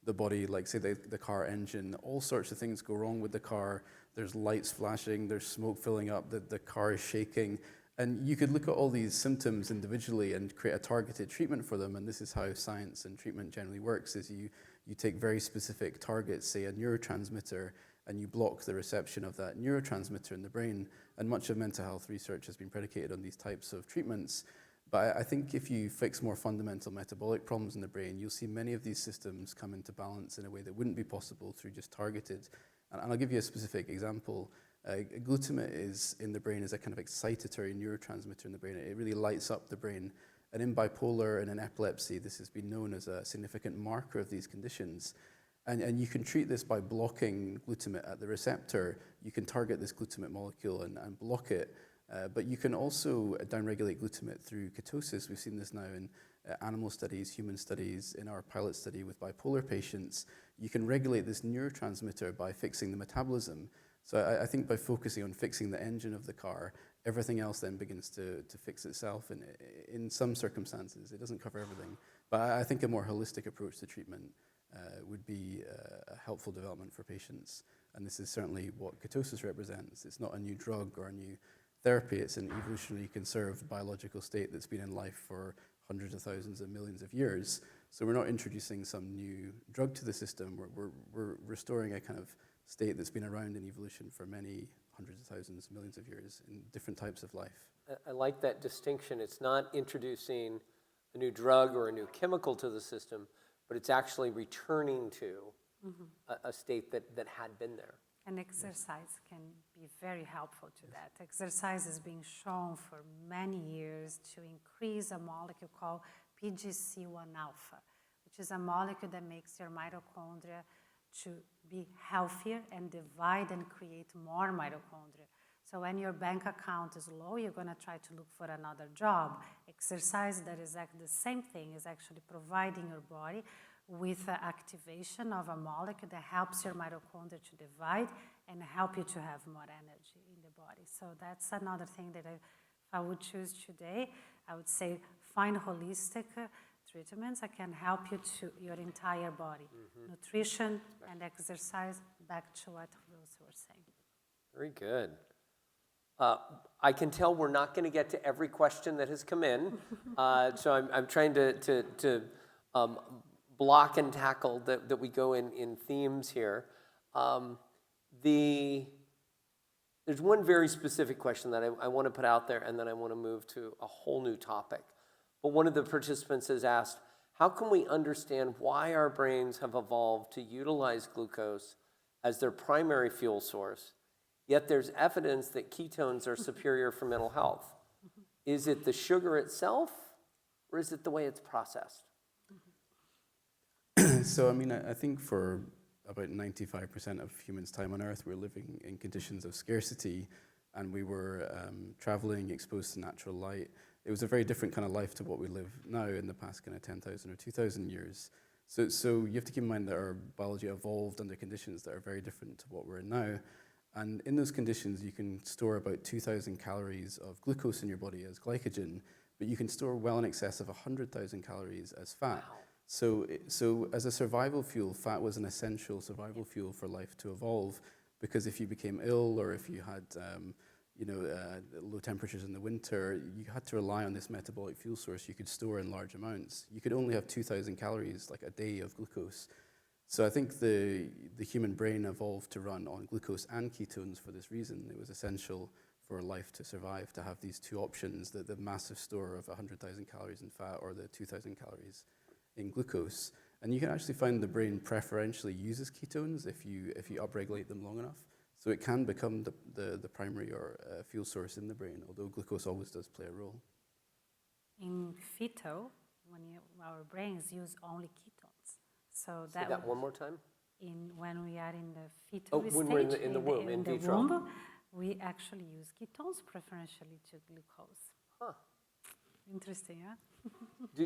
the body, like say the car engine, all sorts of things go wrong with the car. There's lights flashing, there's smoke filling up, the car is shaking. And you could look at all these symptoms individually and create a targeted treatment for them. And this is how science and treatment generally works, is you take very specific targets, say a neurotransmitter, and you block the reception of that neurotransmitter in the brain. And much of mental health research has been predicated on these types of treatments. But I think if you fix more fundamental metabolic problems in the brain, you'll see many of these systems come into balance in a way that wouldn't be possible through just targeted. And I'll give you a specific example. Glutamate is in the brain is a kind of excitatory neurotransmitter in the brain. It really lights up the brain. And in bipolar and in epilepsy, this has been known as a significant marker of these conditions. And you can treat this by blocking glutamate at the receptor. You can target this glutamate molecule and block it. But you can also downregulate glutamate through ketosis. We've seen this now in animal studies, human studies, in our pilot study with bipolar patients. You can regulate this neurotransmitter by fixing the metabolism. So I think by focusing on fixing the engine of the car, everything else then begins to fix itself in some circumstances. It doesn't cover everything. But I think a more holistic approach to treatment would be a helpful development for patients. And this is certainly what ketosis represents. It's not a new drug or a new therapy. It's an evolutionarily conserved biological state that's been in life for hundreds of thousands and millions of years. So we're not introducing some new drug to the system. We're restoring a kind of state that's been around in evolution for many hundreds of thousands, millions of years in different types of life. I like that distinction. It's not introducing a new drug or a new chemical to the system, but it's actually returning to a state that had been there. And exercise can be very helpful to that. Exercise is being shown for many years to increase a molecule called PGC1 alpha, which is a molecule that makes your mitochondria to be healthier and divide and create more mitochondria. So when your bank account is low, you're going to try to look for another job. Exercise that is the same thing, is actually providing your body with the activation of a molecule that helps your mitochondria to divide and help you to have more energy in the body. So that's another thing that if I would choose today, I would say find holistic treatments that can help you to your entire body. Nutrition and exercise, back to what Rose was saying. Very good. I can tell we're not going to get to every question that has come in, so I'm trying to block and tackle that we go in themes here. There's one very specific question that I want to put out there, and then I want to move to a whole new topic. But one of the participants has asked, how can we understand why our brains have evolved to utilize glucose as their primary fuel source, yet there's evidence that ketones are superior for mental health? Is it the sugar itself, or is it the way it's processed? So, I mean, I think for about 95% of humans' time on Earth, we're living in conditions of scarcity, and we were traveling, exposed to natural light. It was a very different kind of life to what we live now in the past kind of 10,000 or 2,000 years. So you have to keep in mind that our biology evolved under conditions that are very different to what we're in now. And in those conditions, you can store about 2,000 calories of glucose in your body as glycogen, but you can store well in excess of 100,000 calories as fat. Wow. So as a survival fuel, fat was an essential survival fuel for life to evolve, because if you became ill or if you had low temperatures in the winter, you had to rely on this metabolic fuel source you could store in large amounts. You could only have 2,000 calories, like a day of glucose. So I think the human brain evolved to run on glucose and ketones for this reason. It was essential for life to survive, to have these two options, the massive store of 100,000 calories in fat or the 2,000 calories in glucose. And you can actually find the brain preferentially uses ketones if you upregulate them long enough. So it can become the primary or fuel source in the brain, although glucose always does play a role. In fetal, our brains use only ketones. So Say that one more time. When we are in the fetal when stage, we're in the womb, in vitro. womb, we actually use ketones preferentially to glucose. Huh. Interesting, huh?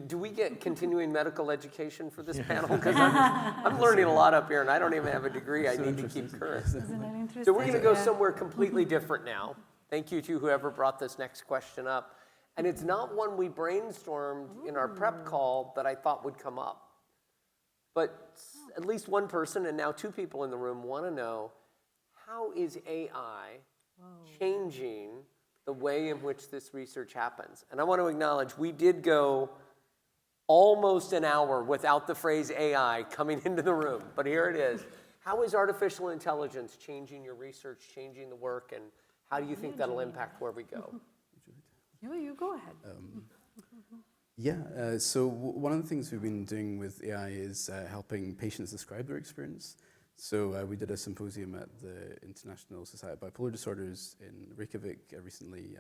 Do we get continuing medical education for this panel? Because I'm learning a lot up here, and I don't even have a degree. I need to keep current. Isn't that interesting? So we're going to go Yeah. somewhere completely different now. Thank you to whoever brought this next question up. And it's not one we brainstormed in our prep call that I thought would come up. But at least one person, and now two people in the room, want to know, how is AI changing the way in which this research happens? And I want to acknowledge we did go almost an hour without the phrase AI coming into the room, but here it is. How is artificial intelligence changing your research, changing the work, and how do you think that'll impact where we go? You go ahead. So one of the things we've been doing with AI is helping patients describe their experience. So we did a symposium at the International Society of Bipolar Disorders in Reykjavik recently.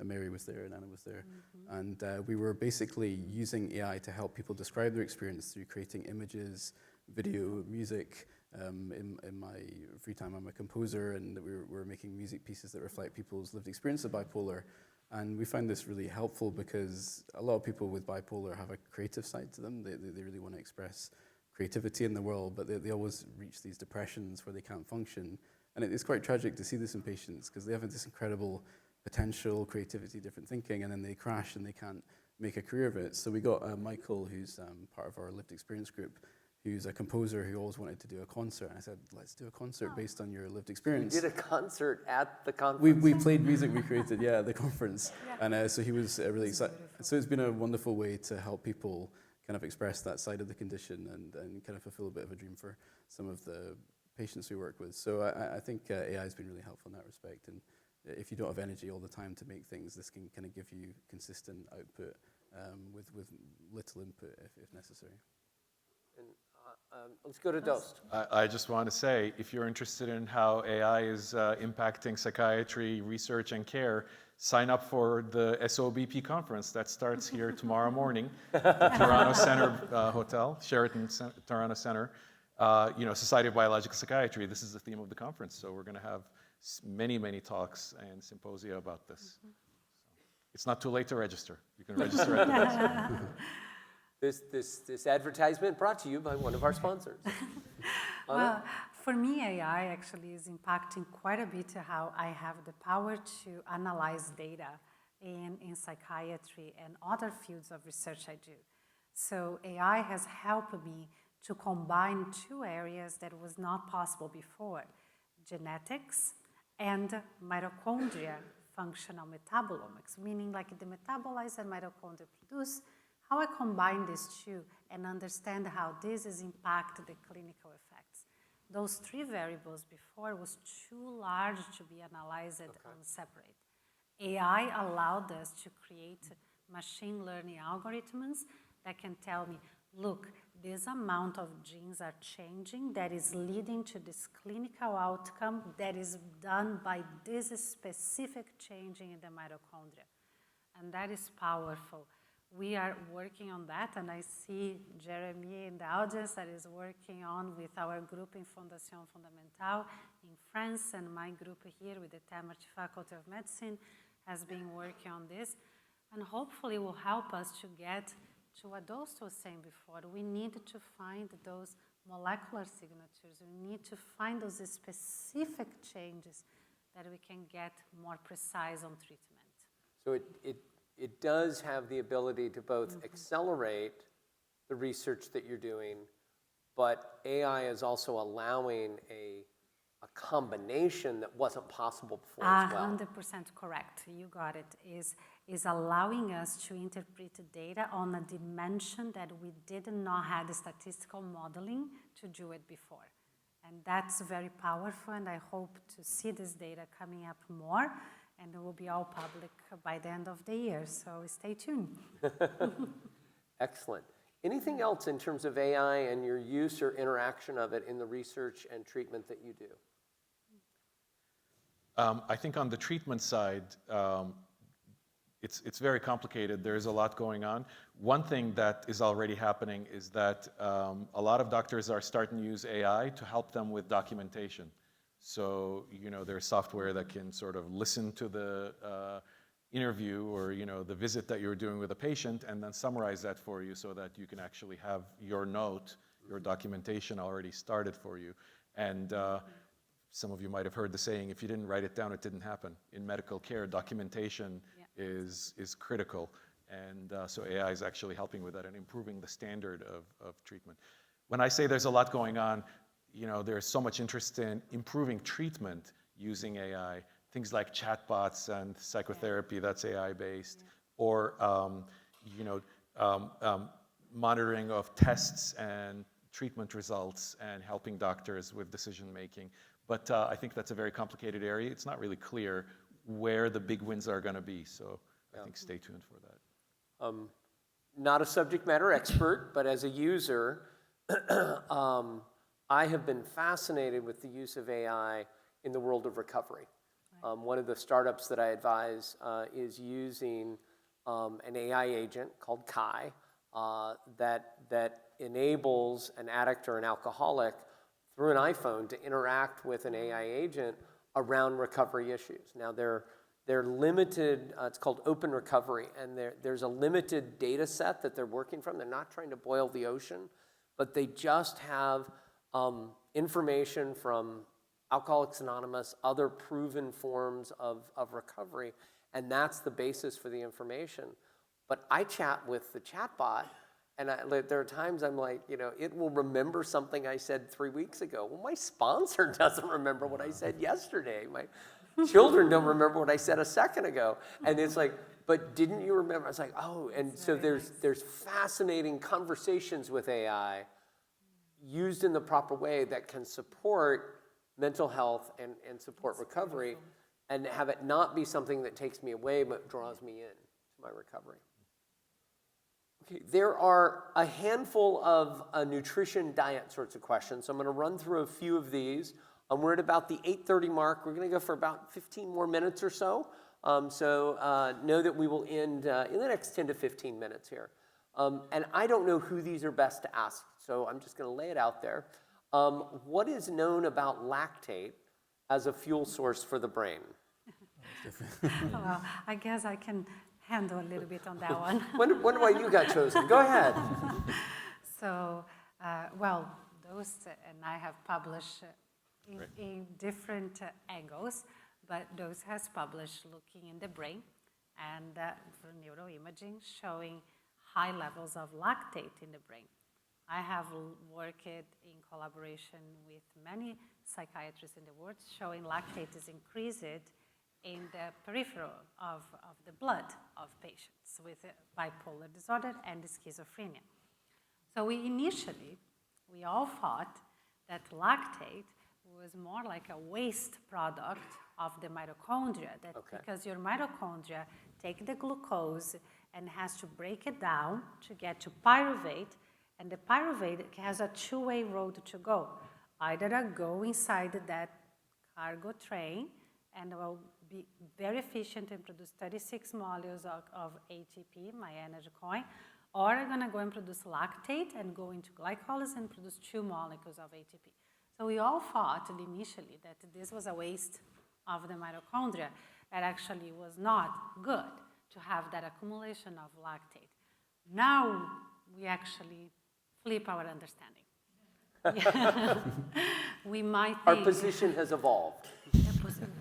Mary was there and Anna was there. And we were basically using AI to help people describe their experience through creating images, video, music. In my free time, I'm a composer, and we're making music pieces that reflect people's lived experience of bipolar. And we find this really helpful because a lot of people with bipolar have a creative side to them. They really want to express creativity in the world, but they always reach these depressions where they can't function. And it's quite tragic to see this in patients because they have this incredible potential, creativity, different thinking, and then they crash and they can't make a career of it. So we got Michael, who's part of our lived experience group, who's a composer who always wanted to do a concert. And I said, let's do a concert based on your lived experience. You did a concert at the conference? We played music we created, at the conference. And so he was really excited. So it's been a wonderful way to help people kind of express that side of the condition and kind of fulfill a bit of a dream for some of the patients we work with. So I think AI has been really helpful in that respect. And if you don't have energy all the time to make things, this can kind of give you consistent output with little input if necessary. And, let's go to Dost. I just want to say, if you're interested in how AI is impacting psychiatry, research, and care, sign up for the SOBP conference that starts here tomorrow morning, Toronto Center Hotel, Sheraton Toronto Center. Society of Biological Psychiatry, this is the theme of the conference, so we're going to have many, many talks and symposia about this. So it's not too late to register. You can register at the website. This advertisement brought to you by one of our sponsors. Well, for me, AI actually is impacting quite a bit how I have the power to analyze data in psychiatry and other fields of research I do. So AI has helped me to combine two areas that was not possible before: genetics and mitochondria functional metabolomics, meaning like the metabolites that mitochondria produce, how I combine these two and understand how this is impact the clinical effects. Those three variables before was too large to be analyzed on separate. AI allowed us to create machine learning algorithms that can tell me, look, this amount of genes are changing that is leading to this clinical outcome that is done by this specific changing in the mitochondria. And that is powerful. We are working on that, and I see Jeremy in the audience that is working on with our group in Fondation Fondamentale in France, and my group here with the Tamarty Faculty of Medicine has been working on this, and hopefully will help us to get to what Dost was saying before. We need to find those molecular signatures. We need to find those specific changes that we can get more precise on treatment. So it does have the ability to both accelerate the research that you're doing, but AI is also allowing a combination that wasn't possible before as well. 100% correct. You got it. Is allowing us to interpret data on a dimension that we did not have the statistical modeling to do it before. And that's very powerful, and I hope to see this data coming up more, and it will be all public by the end of the year, so stay tuned. Excellent. Anything else in terms of AI and your use or interaction of it in the research and treatment that you do? I think on the treatment side, it's very complicated. There's a lot going on. One thing that is already happening is that a lot of doctors are starting to use AI to help them with documentation. So, there's software that can sort of listen to the interview or, the visit that you're doing with a patient and then summarize that for you so that you can actually have your note, your documentation already started for you. And some of you might have heard the saying, if you didn't write it down, it didn't happen. In medical care, documentation is critical. And so AI is actually helping with that and improving the standard of treatment. When I say there's a lot going on, there's so much interest in improving treatment using AI. Things like chatbots and psychotherapy, that's AI-based, or monitoring of tests and treatment results and helping doctors with decision-making. But I think that's a very complicated area. It's not really clear where the big wins are going to be, so I think stay tuned for that. Not a subject matter expert, but as a user, I have been fascinated with the use of AI in the world of recovery. One of the startups that I advise is using an AI agent called Kai that enables an addict or an alcoholic through an iPhone to interact with an AI agent around recovery issues. Now they're limited, it's called open recovery, and there's a limited data set that they're working from. They're not trying to boil the ocean, but they just have information from Alcoholics Anonymous, other proven forms of recovery, and that's the basis for the information. But I chat with the chatbot, and there are times I'm like, it will remember something I said 3 weeks ago. Well, my sponsor doesn't remember what I said yesterday. My children don't remember what I said a second ago. And it's like, but didn't you remember? I was like, oh, and so there's fascinating conversations with AI used in the proper way that can support mental health and support recovery and have it not be something that takes me away but draws me in to my recovery. Okay, there are a handful of nutrition diet sorts of questions. So I'm going to run through a few of these. We're at about the 8:30 mark. We're going to go for about 15 more minutes or so. Know that we will end in the next 10 to 15 minutes here. And I don't know who these are best to ask, so I'm just going to lay it out there. What is known about lactate as a fuel source for the brain? Well, I guess I can handle a little bit on that one. Wonder why you got chosen. Go ahead. So, those and I have published in different angles, but those has published looking in the brain and for neuroimaging showing high levels of lactate in the brain. I have worked in collaboration with many psychiatrists in the world showing lactate is increased in the peripheral of the blood of patients with bipolar disorder and schizophrenia. So we all thought that lactate was more like a waste product of the mitochondria, because your mitochondria take the glucose and has to break it down to get to pyruvate, and the pyruvate has a two-way road to go. Either I go inside that cargo train and will be very efficient and produce 36 molecules of ATP, my energy coin, or I'm going to go and produce lactate and go into glycolysis and produce 2 molecules of ATP. So we all thought initially that this was a waste of the mitochondria, that actually was not good to have that accumulation of lactate. Now we actually flip our understanding. We might think... Our position has evolved.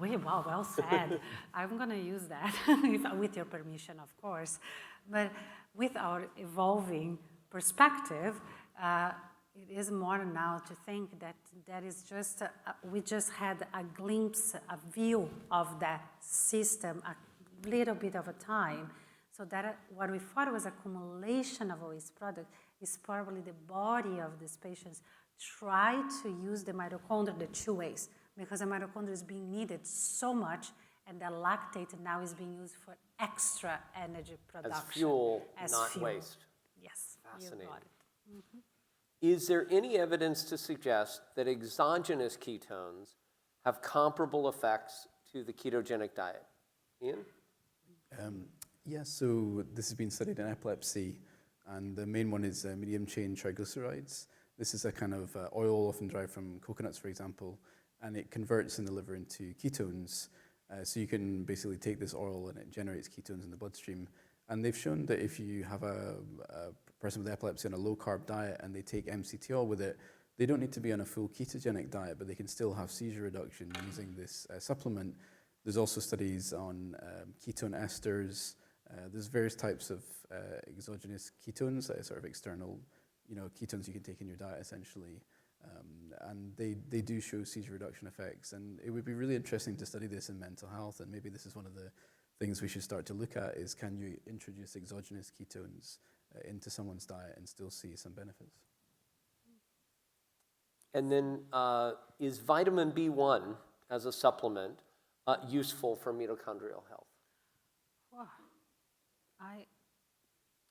Well said. I'm going to use that with your permission, of course. But with our evolving perspective, it is more now to think that that is just, we just had a glimpse, a view of that system, a little bit of a time. So that what we thought was accumulation of waste product is probably the body of these patients try to use the mitochondria the 2 ways, because the mitochondria is being needed so much, and the lactate now is being used for extra energy production. As fuel, not fuel. Waste. Yes, fascinating. You got it. Mm-hmm. Is there any evidence to suggest that exogenous ketones have comparable effects to the ketogenic diet? Ian? Yes, so this has been studied in epilepsy, and the main one is medium-chain triglycerides. This is a kind of oil often derived from coconuts, for example, and it converts in the liver into ketones. So you can basically take this oil and it generates ketones in the bloodstream. And they've shown that if you have a person with epilepsy on a low-carb diet and they take MCT-oil with it, they don't need to be on a full ketogenic diet, but they can still have seizure reduction using this supplement. There's also studies on ketone esters. There's various types of exogenous ketones, sort of external, ketones you can take in your diet essentially. And they do show seizure reduction effects. And it would be really interesting to study this in mental health. And maybe this is one of the things we should start to look at is, can you introduce exogenous ketones into someone's diet and still see some benefits? And then is vitamin B1 as a supplement useful for mitochondrial health? Wow. I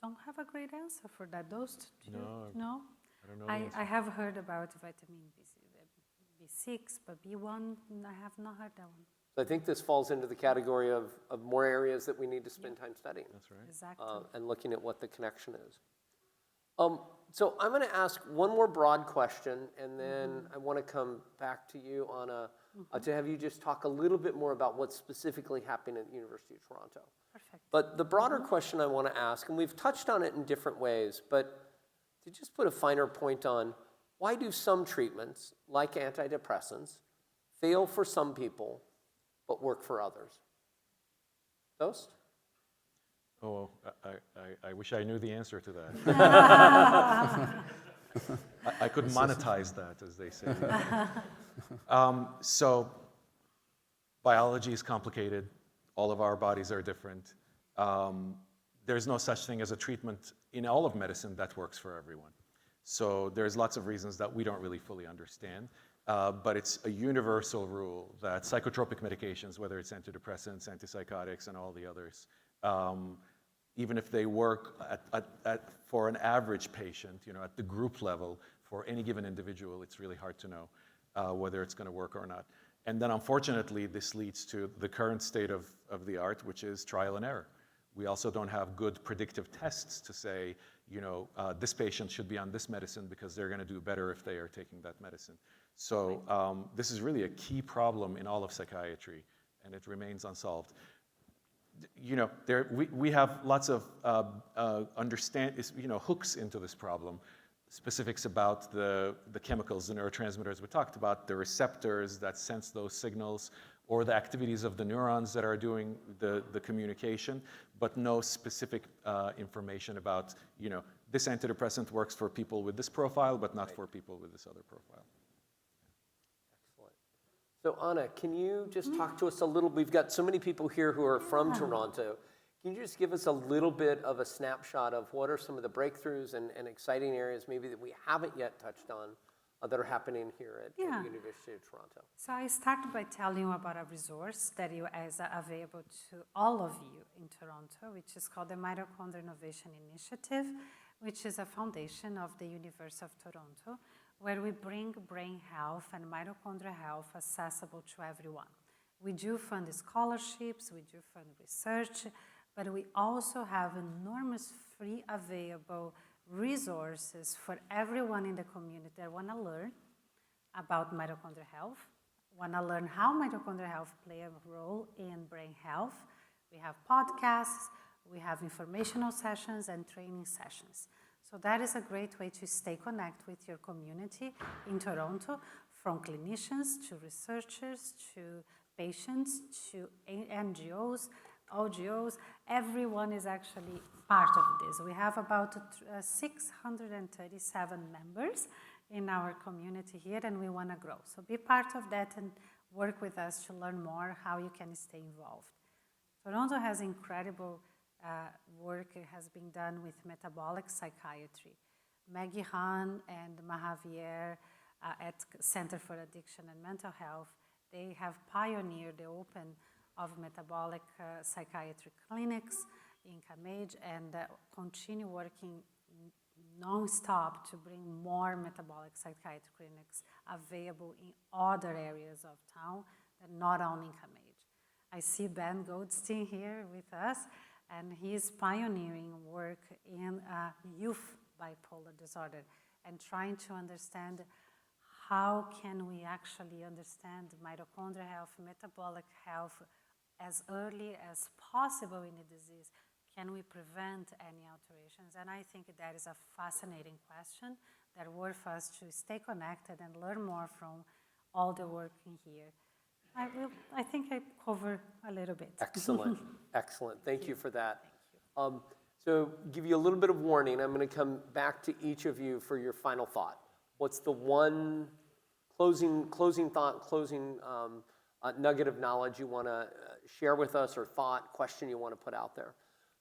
don't have a great answer for that. Those two, no? I don't know. the answer. I have heard about vitamin B6, but B1, I have not heard that one. So I think this falls into the category of more areas that we need to spend time studying. That's right. Exactly. And looking at what the connection is. So I'm going to ask one more broad question, and then I want to come back to you on to have you just talk a little bit more about what's specifically happening at the University of Toronto. Perfect. But the broader question I want to ask, and we've touched on it in different ways, but to just put a finer point on, why do some treatments, like antidepressants, fail for some people, but work for others? Dost? Oh, I wish I knew the answer to that. I could monetize that, as they say. So biology is complicated. All of our bodies are different. There's no such thing as a treatment in all of medicine that works for everyone. So there's lots of reasons that we don't really fully understand. But it's a universal rule that psychotropic medications, whether it's antidepressants, antipsychotics, and all the others, even if they work for an average patient, at the group level, for any given individual, it's really hard to know whether it's going to work or not. And then, unfortunately, this leads to the current state of the art, which is trial and error. We also don't have good predictive tests to say, this patient should be on this medicine because they're going to do better if they are taking that medicine. So this is really a key problem in all of psychiatry, and it remains unsolved. We have lots of hooks into this problem, specifics about the chemicals, the neurotransmitters we talked about, the receptors that sense those signals, or the activities of the neurons that are doing the communication, but no specific information about, this antidepressant works for people with this profile, but not for people with this other profile. So Anna, can you just talk to us a little? We've got so many people here who are from Toronto. Can you just give us a little bit of a snapshot of what are some of the breakthroughs and exciting areas maybe that we haven't yet touched on that are happening here at the University of Toronto? So I started by telling you about a resource that is available to all of you in Toronto, which is called the Mitochondrial Innovation Initiative, which is a foundation of the University of Toronto, where we bring brain health and mitochondrial health accessible to everyone. We do fund scholarships, we do fund research, but we also have enormous free available resources for everyone in the community that want to learn about mitochondrial health, want to learn how mitochondrial health play a role in brain health. We have podcasts, we have informational sessions and training sessions. So that is a great way to stay connected with your community in Toronto, from clinicians to researchers to patients to NGOs, OGOs. Everyone is actually part of this. We have about 637 members in our community here, and we want to grow. So be part of that and work with us to learn more how you can stay involved. Toronto has incredible work has been done with metabolic psychiatry. Maggie Han and Mahavier at Center for Addiction and Mental Health, they have pioneered the open of metabolic psychiatry clinics in Cambridge and continue working non-stop to bring more metabolic psychiatry clinics available in other areas of town and not only in Cambridge. I see Ben Goldstein here with us, and he's pioneering work in youth bipolar disorder and trying to understand how can we actually understand mitochondrial health, metabolic health as early as possible in the disease? Can we prevent any alterations? And I think that is a fascinating question that worth us to stay connected and learn more from all the work in here. I think I covered a little bit. Excellent, excellent. Thank you for that. So give you a little bit of warning. I'm going to come back to each of you for your final thought. What's the one closing thought, closing nugget of knowledge you want to share with us, or thought, question you want to put out there?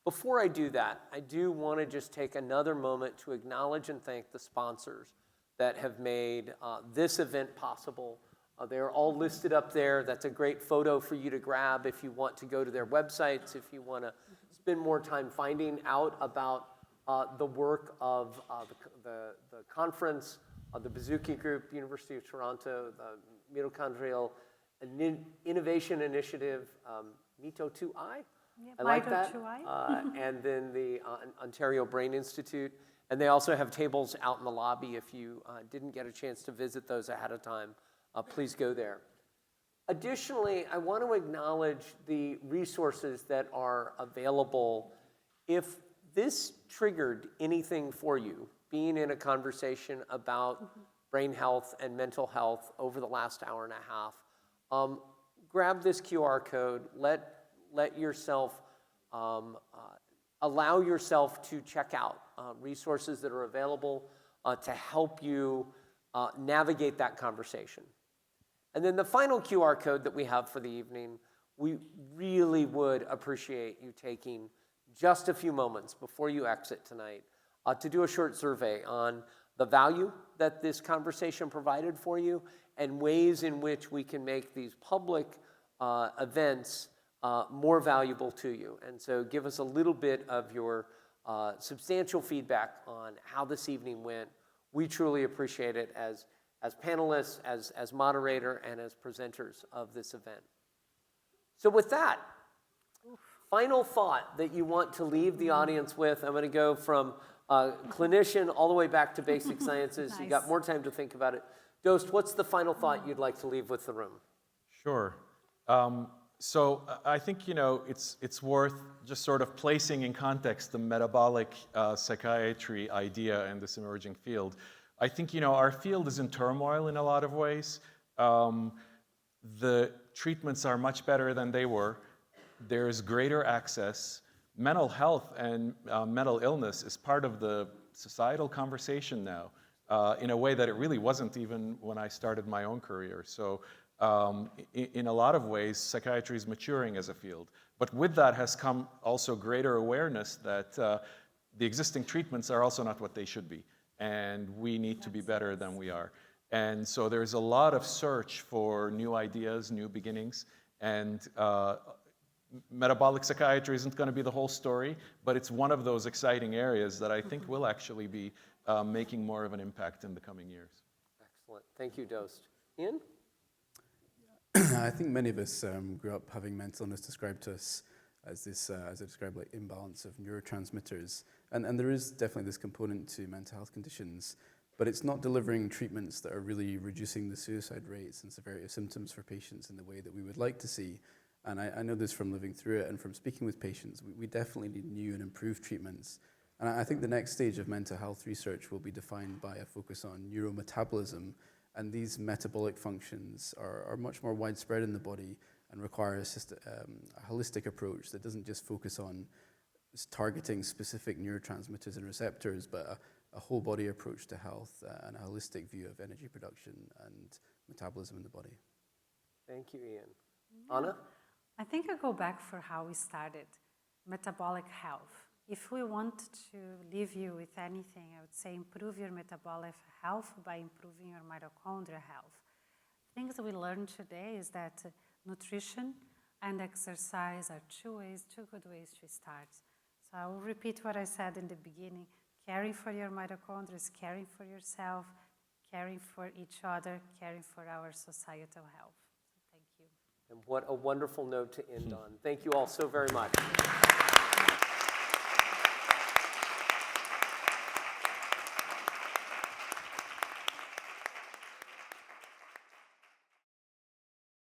Before I do that, I do want to just take another moment to acknowledge and thank the sponsors that have made this event possible. They're all listed up there. That's a great photo for you to grab if you want to go to their websites, if you want to spend more time finding out about the work of the conference, the Baszucki Group, University of Toronto, the Mitochondrial Innovation Initiative, Mito2I. Yeah, I like that. Mito2I. And then the Ontario Brain Institute. And they also have tables out in the lobby. If you didn't get a chance to visit those ahead of time, please go there. Additionally, I want to acknowledge the resources that are available. If this triggered anything for you, being in a conversation about brain health and mental health over the last hour and a half, grab this QR code, let yourself, allow yourself to check out resources that are available to help you navigate that conversation. And then the final QR code that we have for the evening, we really would appreciate you taking just a few moments before you exit tonight to do a short survey on the value that this conversation provided for you and ways in which we can make these public events more valuable to you. And so give us a little bit of your substantial feedback on how this evening went. We truly appreciate it as panelists, as moderator, and as presenters of this event. So with that, final thought that you want to leave the audience with. I'm going to go from clinician all the way back to basic sciences. Nice. You got more time to think about it. Dost, what's the final thought you'd like to leave with the room? Sure. So I think, it's worth just sort of placing in context the metabolic psychiatry idea in this emerging field. I think, our field is in turmoil in a lot of ways. The treatments are much better than they were. There's greater access. Mental health and mental illness is part of the societal conversation now in a way that it really wasn't even when I started my own career. So in a lot of ways, psychiatry is maturing as a field. But with that has come also greater awareness that the existing treatments are also not what they should be. And we need to be better than we are. And so there's a lot of search for new ideas, new beginnings. And metabolic psychiatry isn't going to be the whole story, but it's one of those exciting areas that I think will actually be making more of an impact in the coming years. Excellent. Thank you, Dost. Ian? I think many of us grew up having mental illness described to us as this, as I described, like imbalance of neurotransmitters. And there is definitely this component to mental health conditions, but it's not delivering treatments that are really reducing the suicide rates and severity of symptoms for patients in the way that we would like to see. And I know this from living through it and from speaking with patients. We definitely need new and improved treatments. And I think the next stage of mental health research will be defined by a focus on neurometabolism. And these metabolic functions are much more widespread in the body and require a holistic approach that doesn't just focus on targeting specific neurotransmitters and receptors, but a whole body approach to health and a holistic view of energy production and metabolism in the body. Thank you, Ian. Anna? I think I go back for how we started, metabolic health. If we want to leave you with anything, I would say improve your metabolic health by improving your mitochondrial health. Things we learned today is that nutrition and exercise are two good ways to start. So I will repeat what I said in the beginning. Caring for your mitochondria is caring for yourself, caring for each other, caring for our societal health. So thank you. And what a wonderful note to end on. Thank you all so very much.